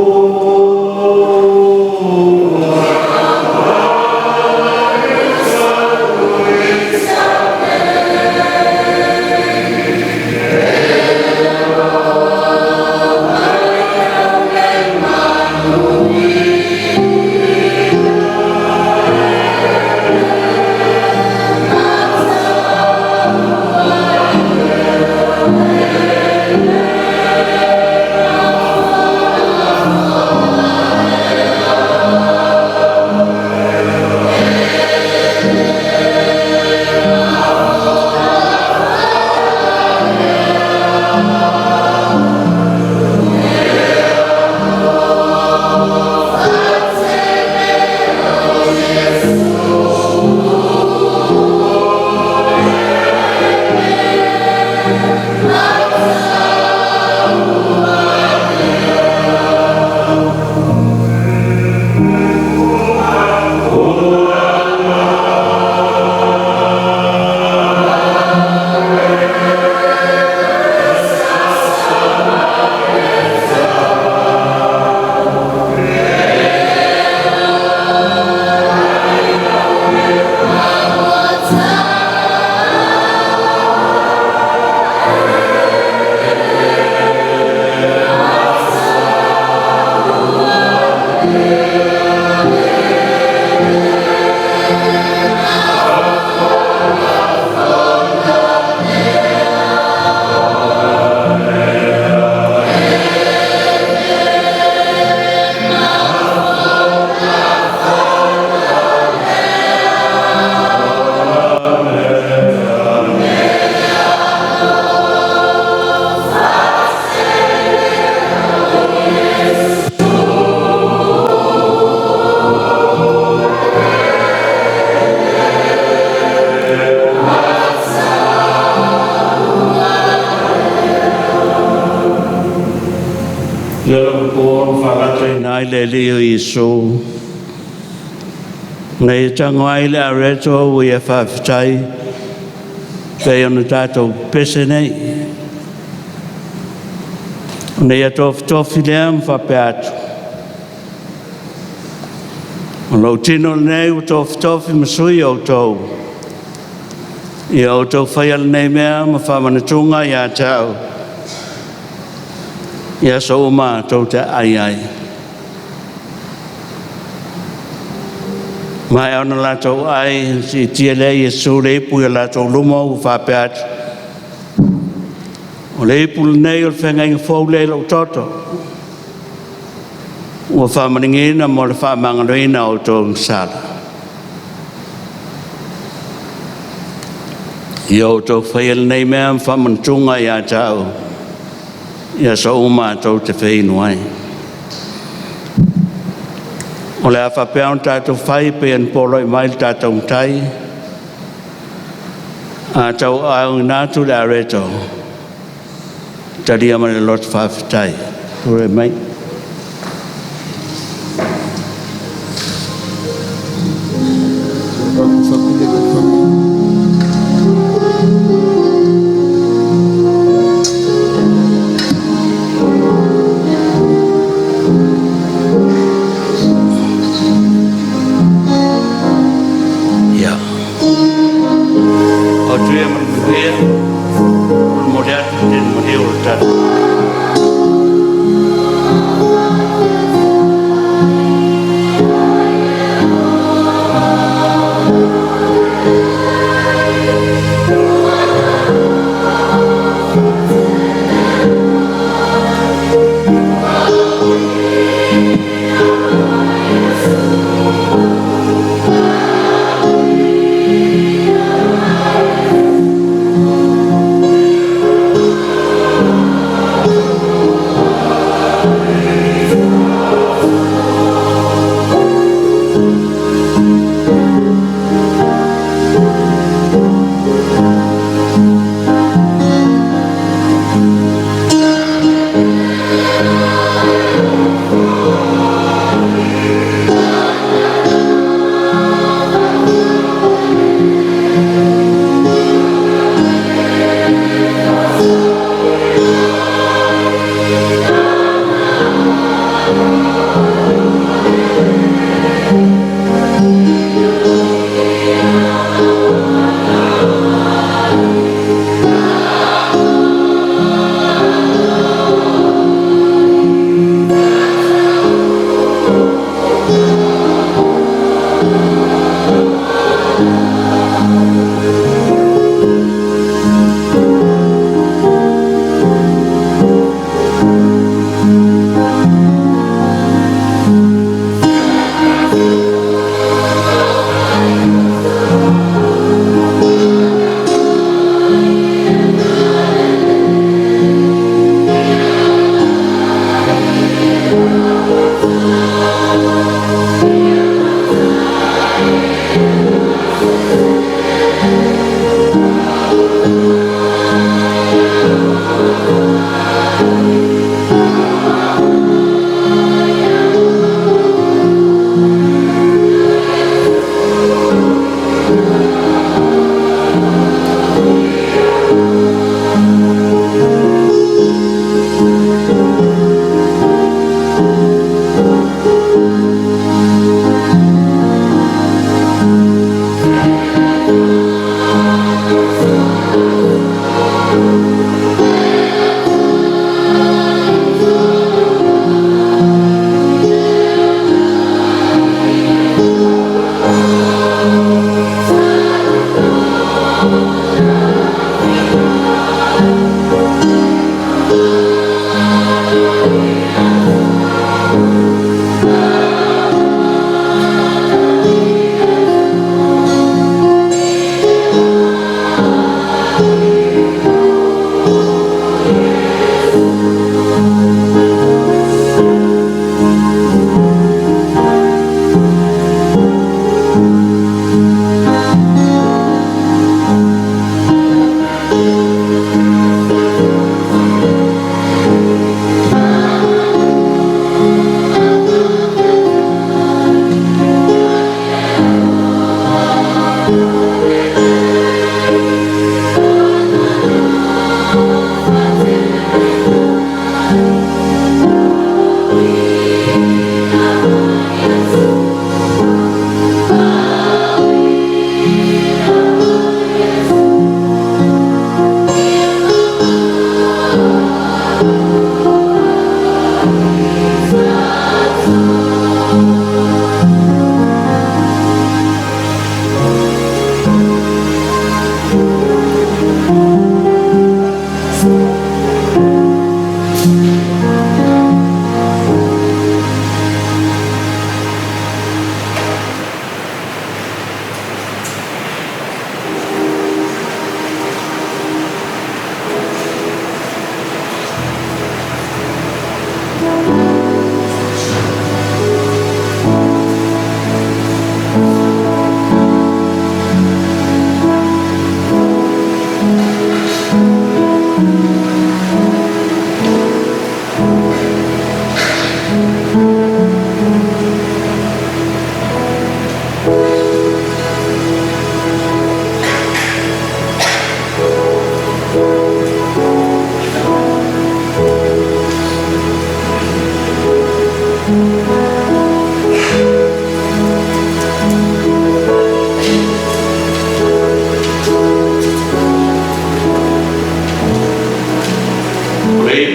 Faapaiaina Ole Yesu. Nei tangoai le areto o ia whawhitai. Pei ona tātou pese nei. Nei atof tofi lea mwhape atu. O lau tino nei o tofi masui o tau. Ia o tau whaiala nei mea ma whamanatunga ia tau. Ia so ma tau te ai. Mai ona lātou ai, si tia le Yesu le ipu ia lātou luma u whape atu. O le ipu nei o le whenga fōu le lau toto. Ua whamaningina mo le whamangaloina o tō sala. Ia o tō whaiala nei mea whamantunga ia tau. Ia so uma tau te whainu ai. O le awhapea on tātou whai pe an polo i mail tātou tai. A tau au nātu le areto. Tari ama le lot whawhitai. Ure mai.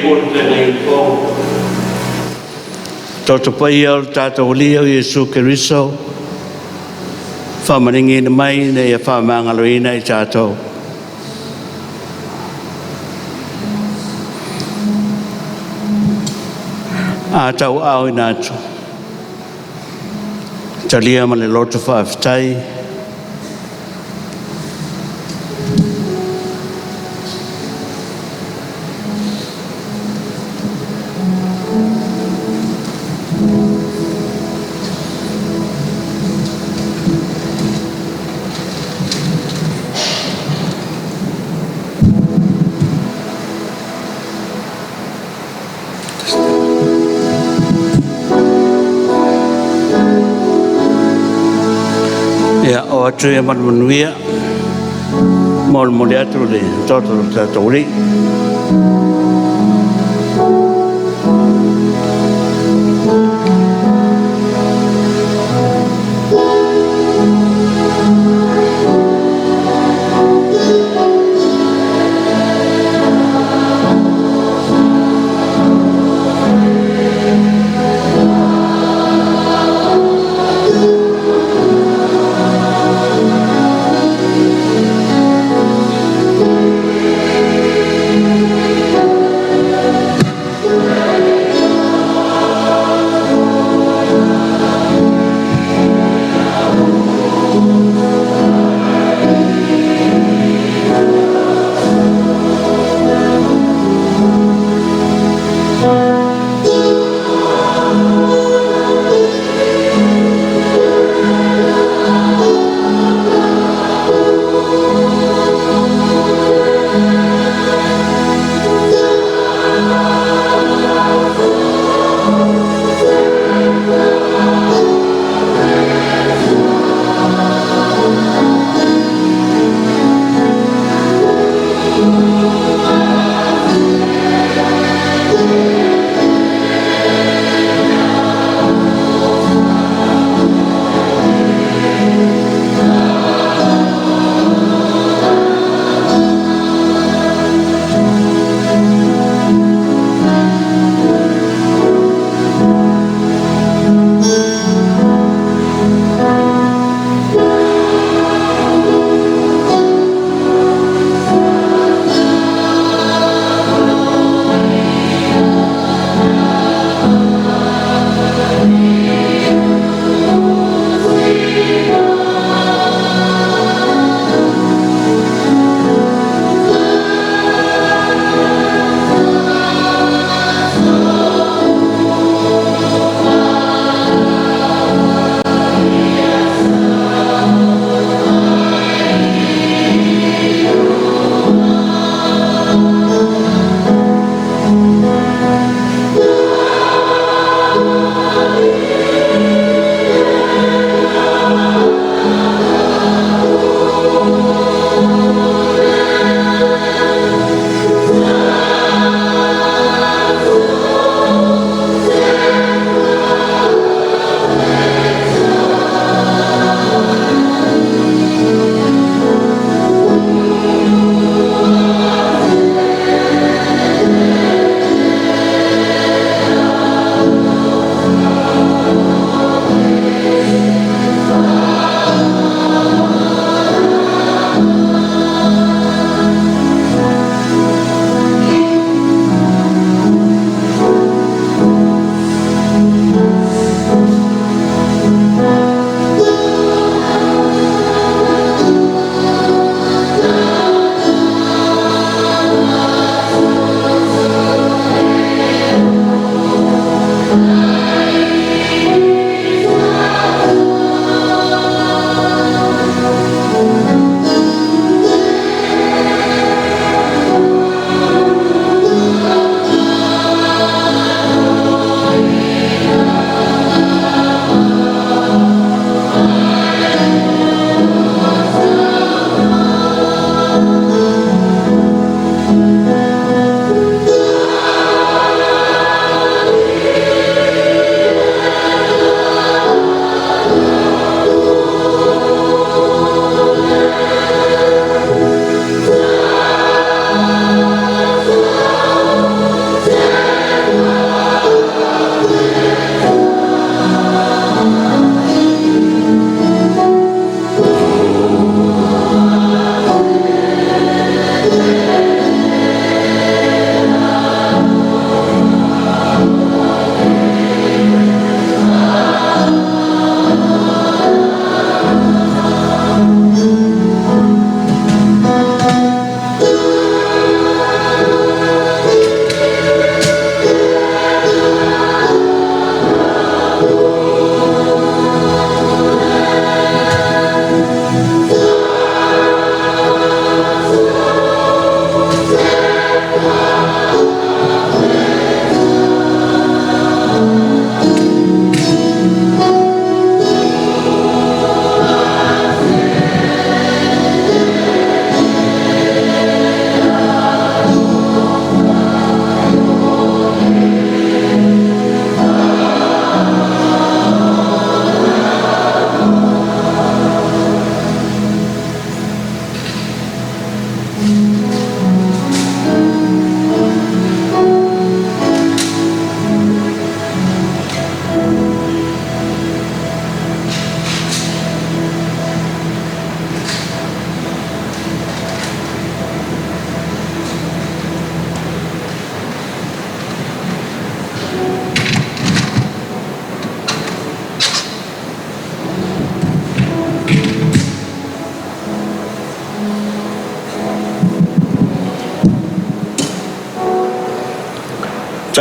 por tenei po. Toto pai o tātou lia o Iesu Keriso. Whamaringi na mai na ia whamangaloina i tātou. A tau au i nātu. Talia ma le loto whaaftai. Ya, o atu ya manuia, mol atu le, toto tatori.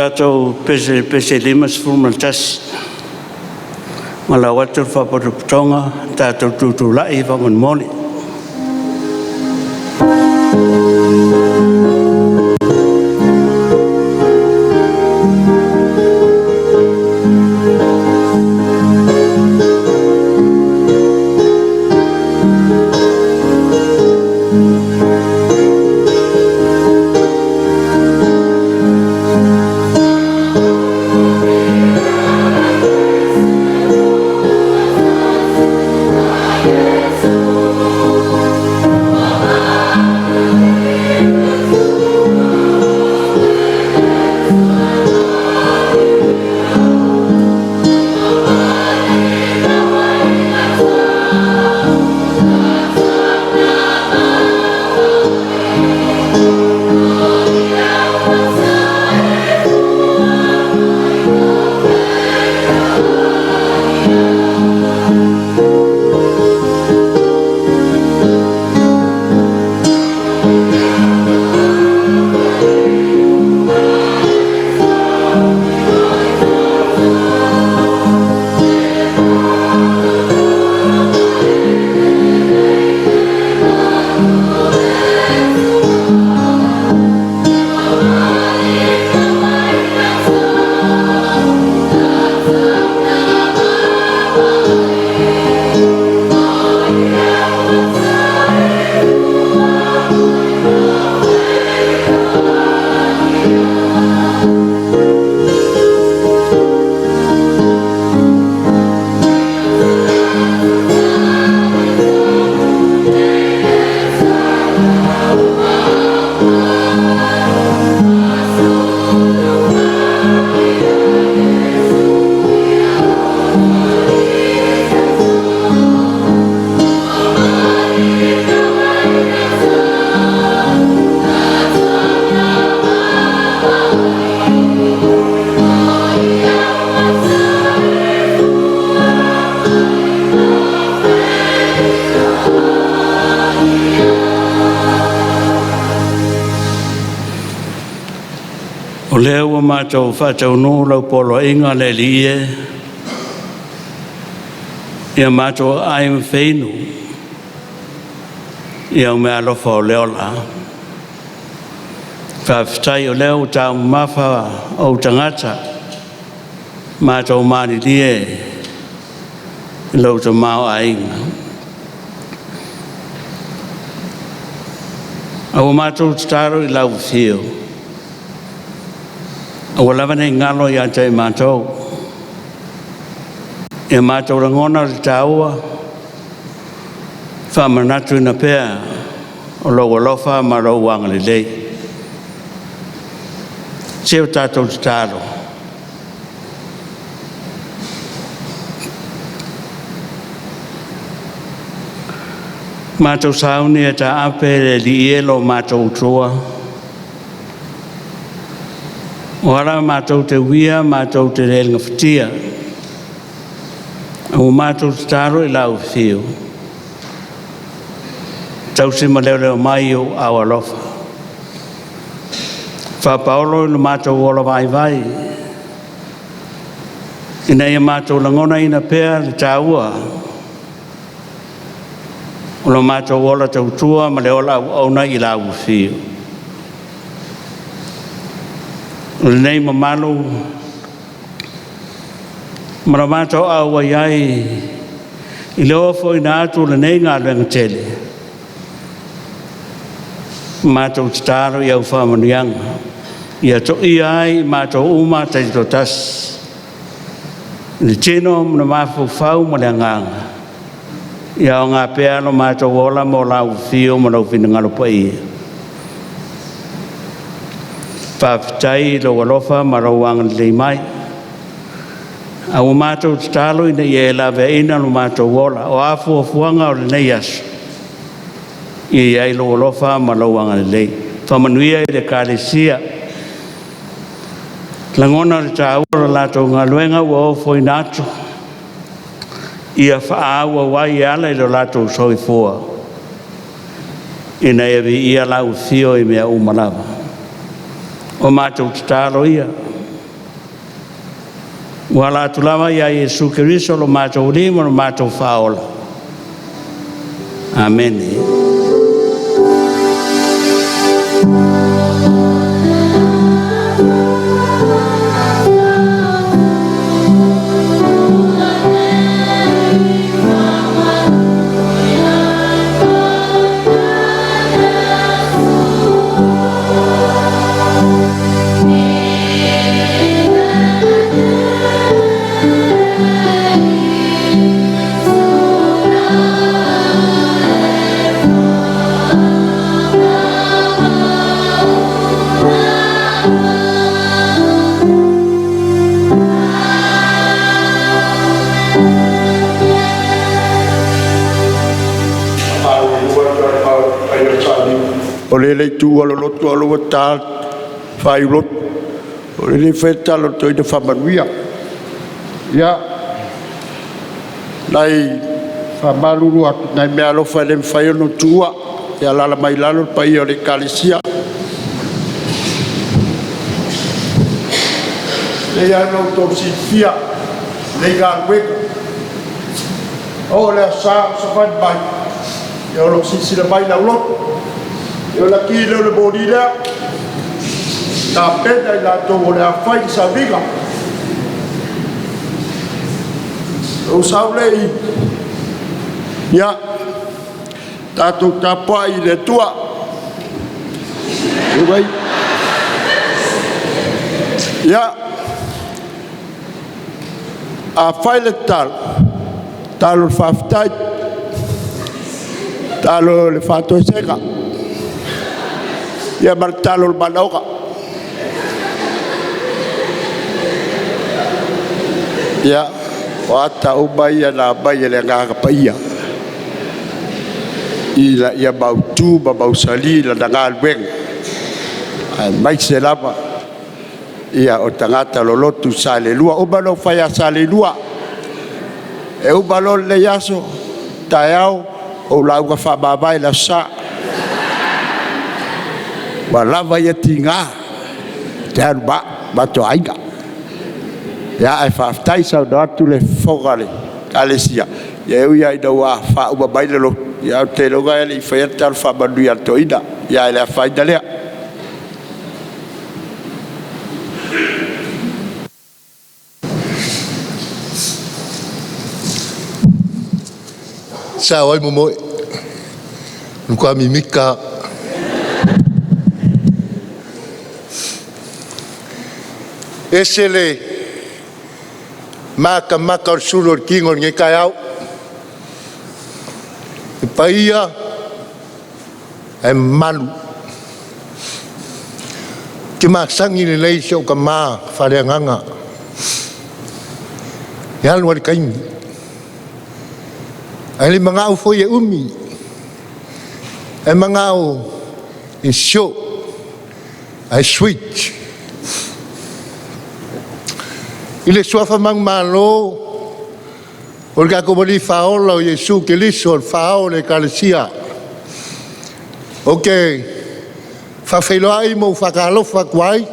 Tato pese limas fulmaltas malawatur fa potonga tato tutulai fa moli. O lea ua mātou whātau nō lau polo inga le lie. Ia mātou aim whainu. Ia o mea lofa o leola. Whawhitai o leo tāu mawha o tangata. Mātou māri lie. Lau ta māo ainga. Au mātou taro I lau whio. Au lawane ngalo ia te mātou. E mātou rangona le tāua. Whamanatu ina pēr. O logo lofa ma rau wanga le lei. Seo tātou te tāro. Mātou sauni e tā apere li ielo mātou utroa. O ara mātou te wia, mātou te relinga whatia. O mātou te tāro I lau whio. Tau sima leo mai o awa lofa. Whapaolo ina mātou ola vai vai. Ina ia mātou langona ina pēr le tāua. O lo mātou ola tautua ma leo lau auna I lau whio. O le nei mamalu. Mara mātou aua iai. I leo fo ina atu le nei ngā luenga tele. Mātou te tāro I au whamanianga. Ia to iai mātou uma te to tas. Ni tino mna mafu fau mo le nganga. Ia o ngā pealo mātou ola mo lau whio mo lau whina ngalo pa ia. whaafitai lo walofa marawang le mai. A o mātou talo ina i e la veina no mātou wola o afu o fuanga o le nei asu. I ai lo walofa marawang le. Whamanuia i le kālesia. Langona le tāura lātou ngā luenga ua o foi nātu. Ia whaaua wai ala i lo lātou soifua. Ina e vi ia lau fio i mea umalawa. O mātou talo ia. Wala tulama ia Yesu Kiristo lo mātou lima lo mātou whaola. Amen. O le le tu alo lotu alo wata fai lot o le feta lo to ina famanuia ya lai famalulu atu nai mea lo fai le fai no tua ya lala mai lalo pai o le kalisia le ya no to si fia le ga weka o le sa fai bai yo lo si le bai la lot yo la ki le bodila ta peda la to le fai sa viga o saule ya ta to ta pai le tua o vai ya a fai le tal faftai talo le fato sega ya martalo el manoga ya wata ubaya na baya le ngaga paia ila ya bautu bau sali la dangal beng mai selapa ya o tangata lolotu Saleilua o balo faya Saleilua e o balo le yaso tayao o lauga fa babai la sa wala vaya tinga dan ba to aiga ya ai fa tai sa do tu le fogale kalesia ya ia ida wa fa ba baile lo ya te lo ga le fa tal fa ba du ya to ida ya le fa ida le sa oi mo kwa mimika esele maka sulur kingor nge kayau paia malu kima sangi le lei so kama faleanganga yal war kain ali mangau fo ye umi e mangau isho ai switch ile suafa mang malo olga ko boli faolo Yesu Kiristo faolo le kalesia okay fa felo ai mo fa kalo fa kwai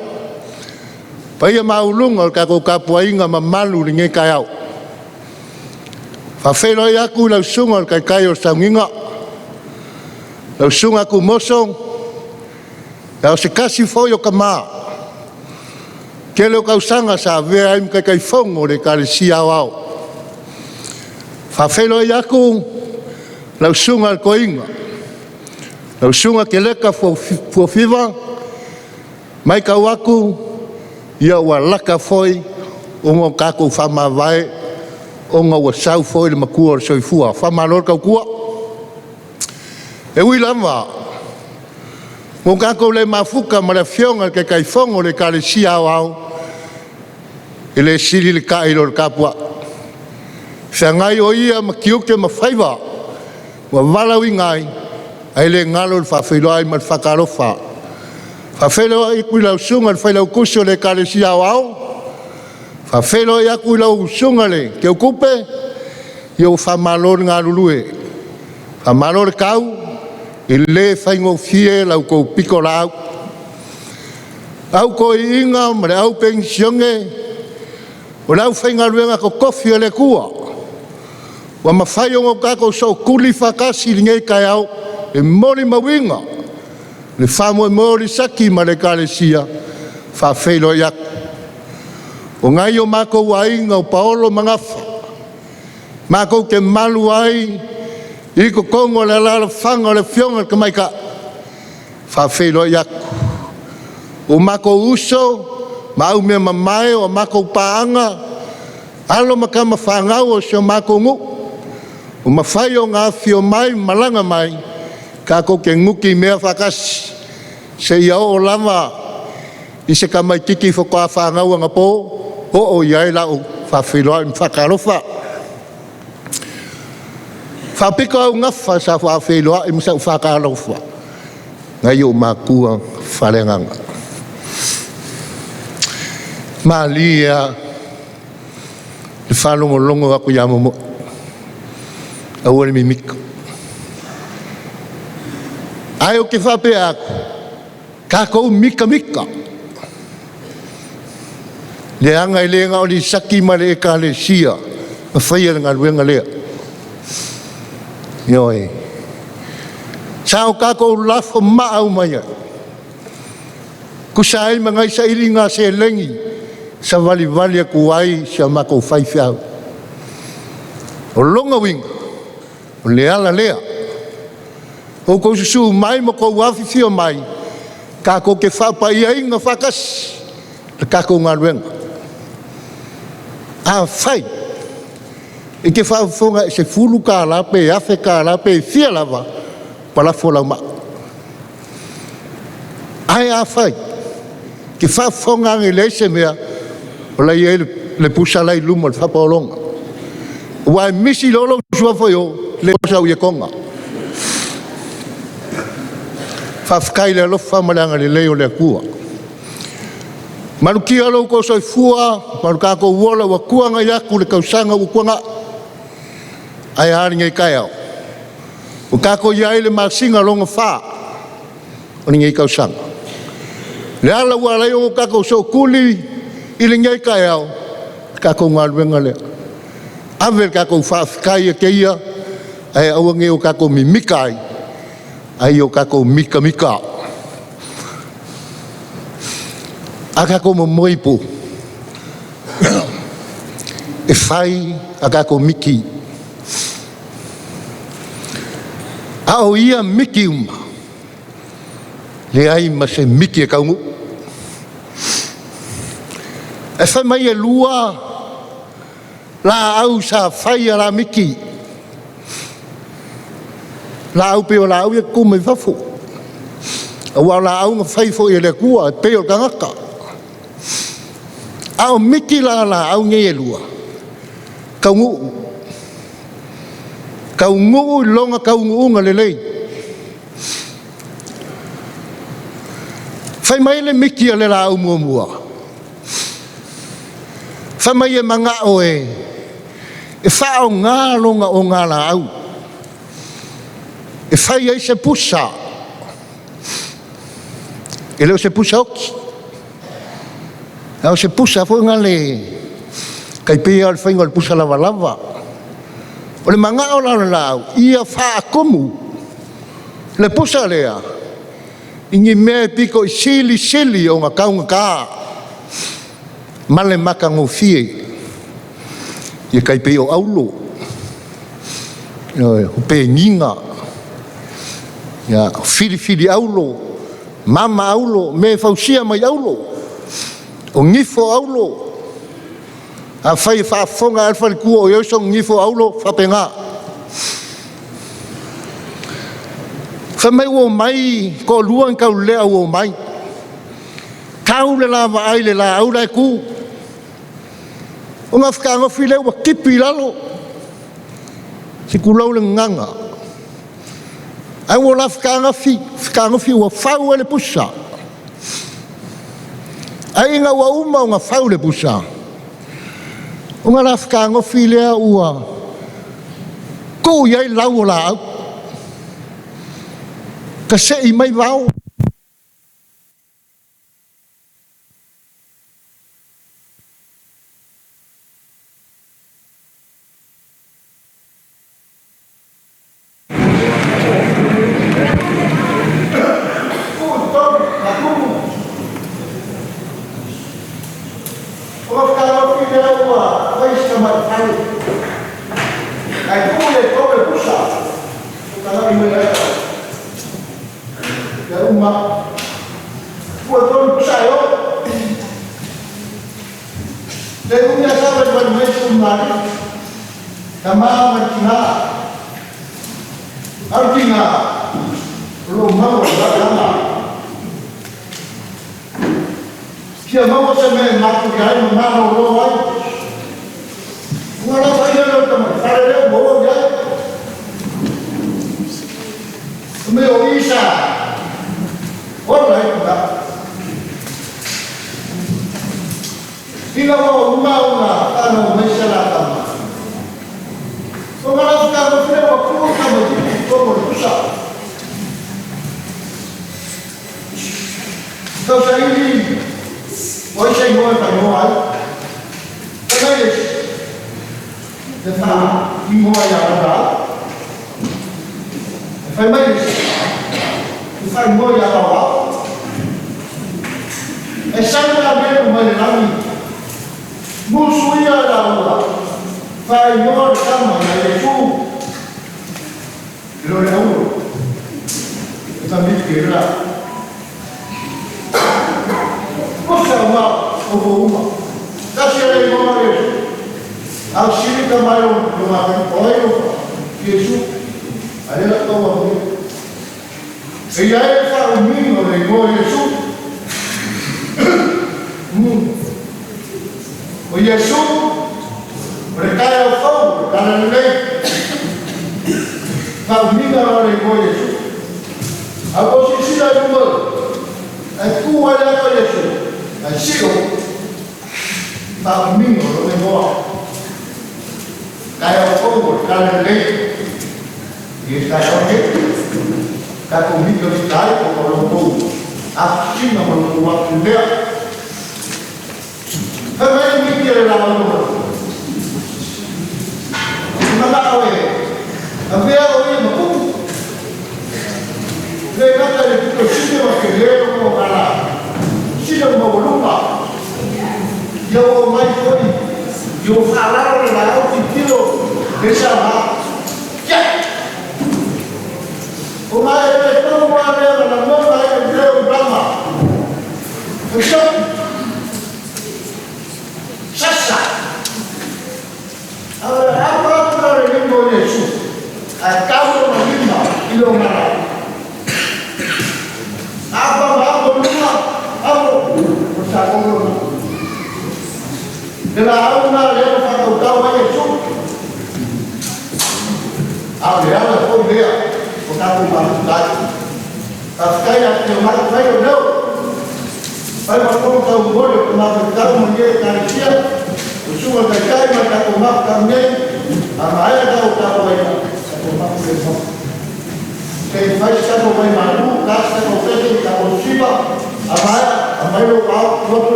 pa ia maulung olga ko kapuainga mamalu nge kayau fa felo ia ku la sunga ka kayo Sauniga la sunga ku mosong la se kasi foyo kama kelo kausanga sa vea im kai fongo le kalesia wao fa felo yaku la sunga koinga la sunga keleka fo fiva mai ka waku ia wa laka foi o kako fama vai o wa sau foi le makua soifua fama lor ka kua e wi lama Mo kako le mafuka ma le fionga ke kai fongo le kalesia au. Ele sili le kai lo kapua. Sa ngai o ia ma kiuke ma faiva. Wa wala wingai. Ai le ngalo le whawhelo ai ma whakarofa. Whawhelo ai kui lau sunga le whailau kuso le kalesia au. Whawhelo ai kui lau sunga le ke ukupe. Yo whamalor ngā lulue. Whamalor kau. I le whaingo fie lau kou piko lau. Au ko i inga ma le au pensionge. O lau whainga luenga ko kofi le kua. Wa ma whaiongo kako so kuli whakasi li ngei kai au. E mori mawinga. Le whamo e mori saki ma le kalesia. Whawhelo iaku. O ngai o mako wa inga o paolo mangafa. Mako ke malu ai. Iko kongo le la fanga le fionga ke mai ka. Whawhelo iaku. O mako uso, mau mea mamae o mako paanga. Alo makama whangau o sio mako ngu. O mawhai o ngā fio mai, malanga mai. Kako ke nguki mea whakasi. Se iau o lama. I se ka mai tiki whakoa whangau anga po. O iai lau whawhelo ai mwhakarofa. Whapiko au ngafa sa whawhelo ai msa whakarofa. Ngai o makua whalenganga. Malia le whalongo longo aku yamo mo. Awale mi miko. Ai o ke whape aku. Kako mika mika. Le anga i lenga o li saki ma le eka le sia. Ma whaia ngā luenga lea. Yoi. Sao kako lafo maau maya. Kusai mangai sa ili ngā se lengi. Sa vali vali aku ai sa mako whaiwhiau. O longa winga. O leala lea. O ko susu mai mo ko wawhiwhio mai. Kako ke Faapaiaina whakas. Kako ngā luenga. A whai. E ke whaafonga e se fulu ka lape, e afe ka lape, e fia lava. Palafo lau ma. Ai a whai. Ke whaafonga nge leise mea. Ola i le pusa lai luma le whapaolonga. Wai misi lolo sua whaio le posau i konga. Whafkai le alofa malanga le leo le kua. Manuki alo ko soi fua, manukako uola wa kuanga yaku le kausanga u kuanga. Ai hari ngai kai au. O kako iai le masinga longa wha. O ni ngai kausanga. Le ala ua leo o kako so kuli i le ngai kai au. Kako ngā luenga lea. Avel kako whaafikai e keia. Ai aua nge o kako mi mikai. Ai o kako mika mika. A kako mo moipo. E whai a kako miki. A o ia miki uma. Le ai ma se miki e kaungu. E whai mai e lua. La au sa whai a la miki. La au peo la au e kume whafo. A wau la au nga whai fo e le kua e peo kangaka. A o miki la au nge e lua. Kaungu. Kaungu longa kaungu unga le lei. Whai mai le miki a le la au mua mua. Whai mai e manga o e. E whao ngā longa o ngā la au. E whai ai se pusa. E leo se pusa oki. Au se pusa fo ngā le. Kai pia al whainga le pusa lava lava. O le manga o la lau. Ia wha komu. Le pusa lea. Ingi mea piko i sili o ngā kaunga kā. Male maka ngō fie. Ia kai pia o aulo. O pe nginga. Ia fili aulo. Mama aulo. Me fausia mai aulo. O ngifo aulo. A whai whaafonga alfa le kua o iosong ngifo aulo whapenga. Whamai o mai, ko luang kau lea o mai. Kau le la vai le la au lai ku. O ngā whakaangofi leo wa kipi lalo. Si kulau le nganga. Ai o la whakaangofi wa whau le pusa. Ai ngā wa uma o ngā whau le pusa. O ngā la whakaangofi lea ua. Ko iai lau o la au. Ka se I mai wau.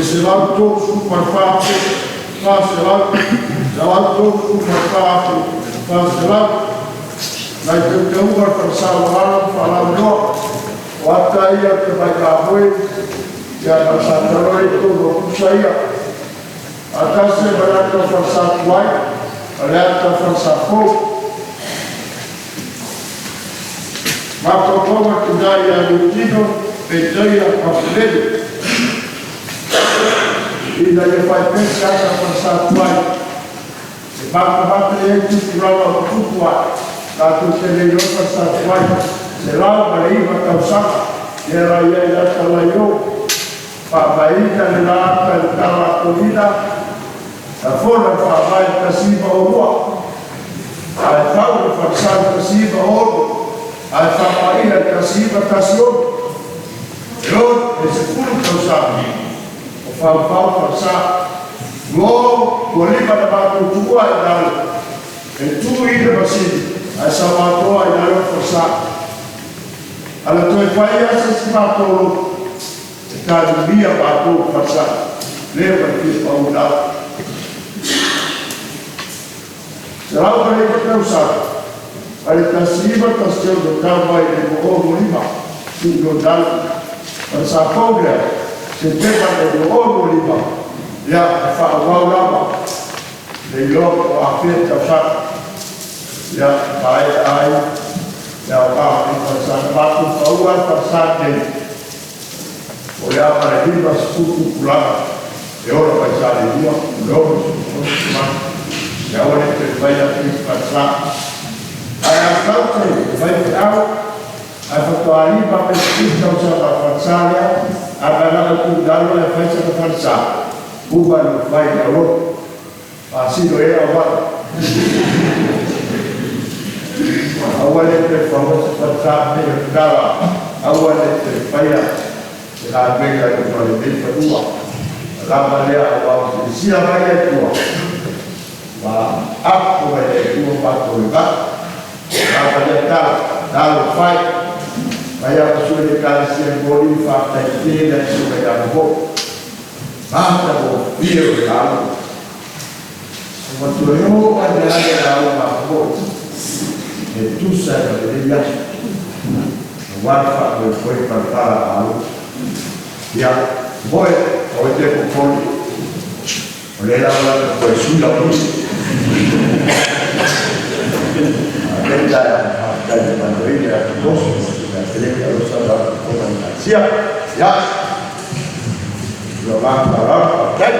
Esse lado todo, super fácil, Jawab tu Faapaiaina Nai teu bersama Falealili Watai yang terbaik yang bersama itu lokus saya atasnya berada bersama white berada bersama maka kau tidak yang dutino percaya Aperila tidak dapat percaya bersama white maka yang Scriptural kuat Satu Saleilua Pasatuai, Selau Bariba Tausaka, Yeraya Yatalayo, Faapaiaina Ole MalumaluFou Afona Faapaiaina Kasiba Orua, Alfau Farsal Kasiba Orua, Alfaapaiaina Kasiba Tasion, Lord, Esepulu Tausaka, Fau Farsal, Go, Bolívar Batu Tua Idal, and two in the Basili. Asa mato ai nalo forsa ala toi pai asa mato ka dia mato forsa leva que paula será para ele que usar para tasiba tasio do trabalho de o molima do dal para sa pobre se pega do o molima ya fa wa lava de lo a festa sa ya baik ai ya apa pasal batu awal pasal ni oleh apa ini masuk pulang ya orang pasal ini orang ya orang terbayar di pasal ayat kau tu baik tahu apa tu ali bapa kita usah pasal ya adalah tu dalam pasal pasal bukan baik Allah pasti doa awal awalnya terfahamkan seperti negara awalnya terbayar dengan mereka yang lebih kedua lamanya awal siapa yang tua apa yang tua patut lamanya dalam fight banyak sudah dikasih yang boleh fakta ini dan sudah yang bok masa bok biar lalu sebetulnya ada dalam bok itu saya berikan warfa berkuat perkara lalu ya boleh oleh pun oleh lawan berkuat sudah pun ada dari Aperila bos dari harus ada siap ya Lama-lama, okay?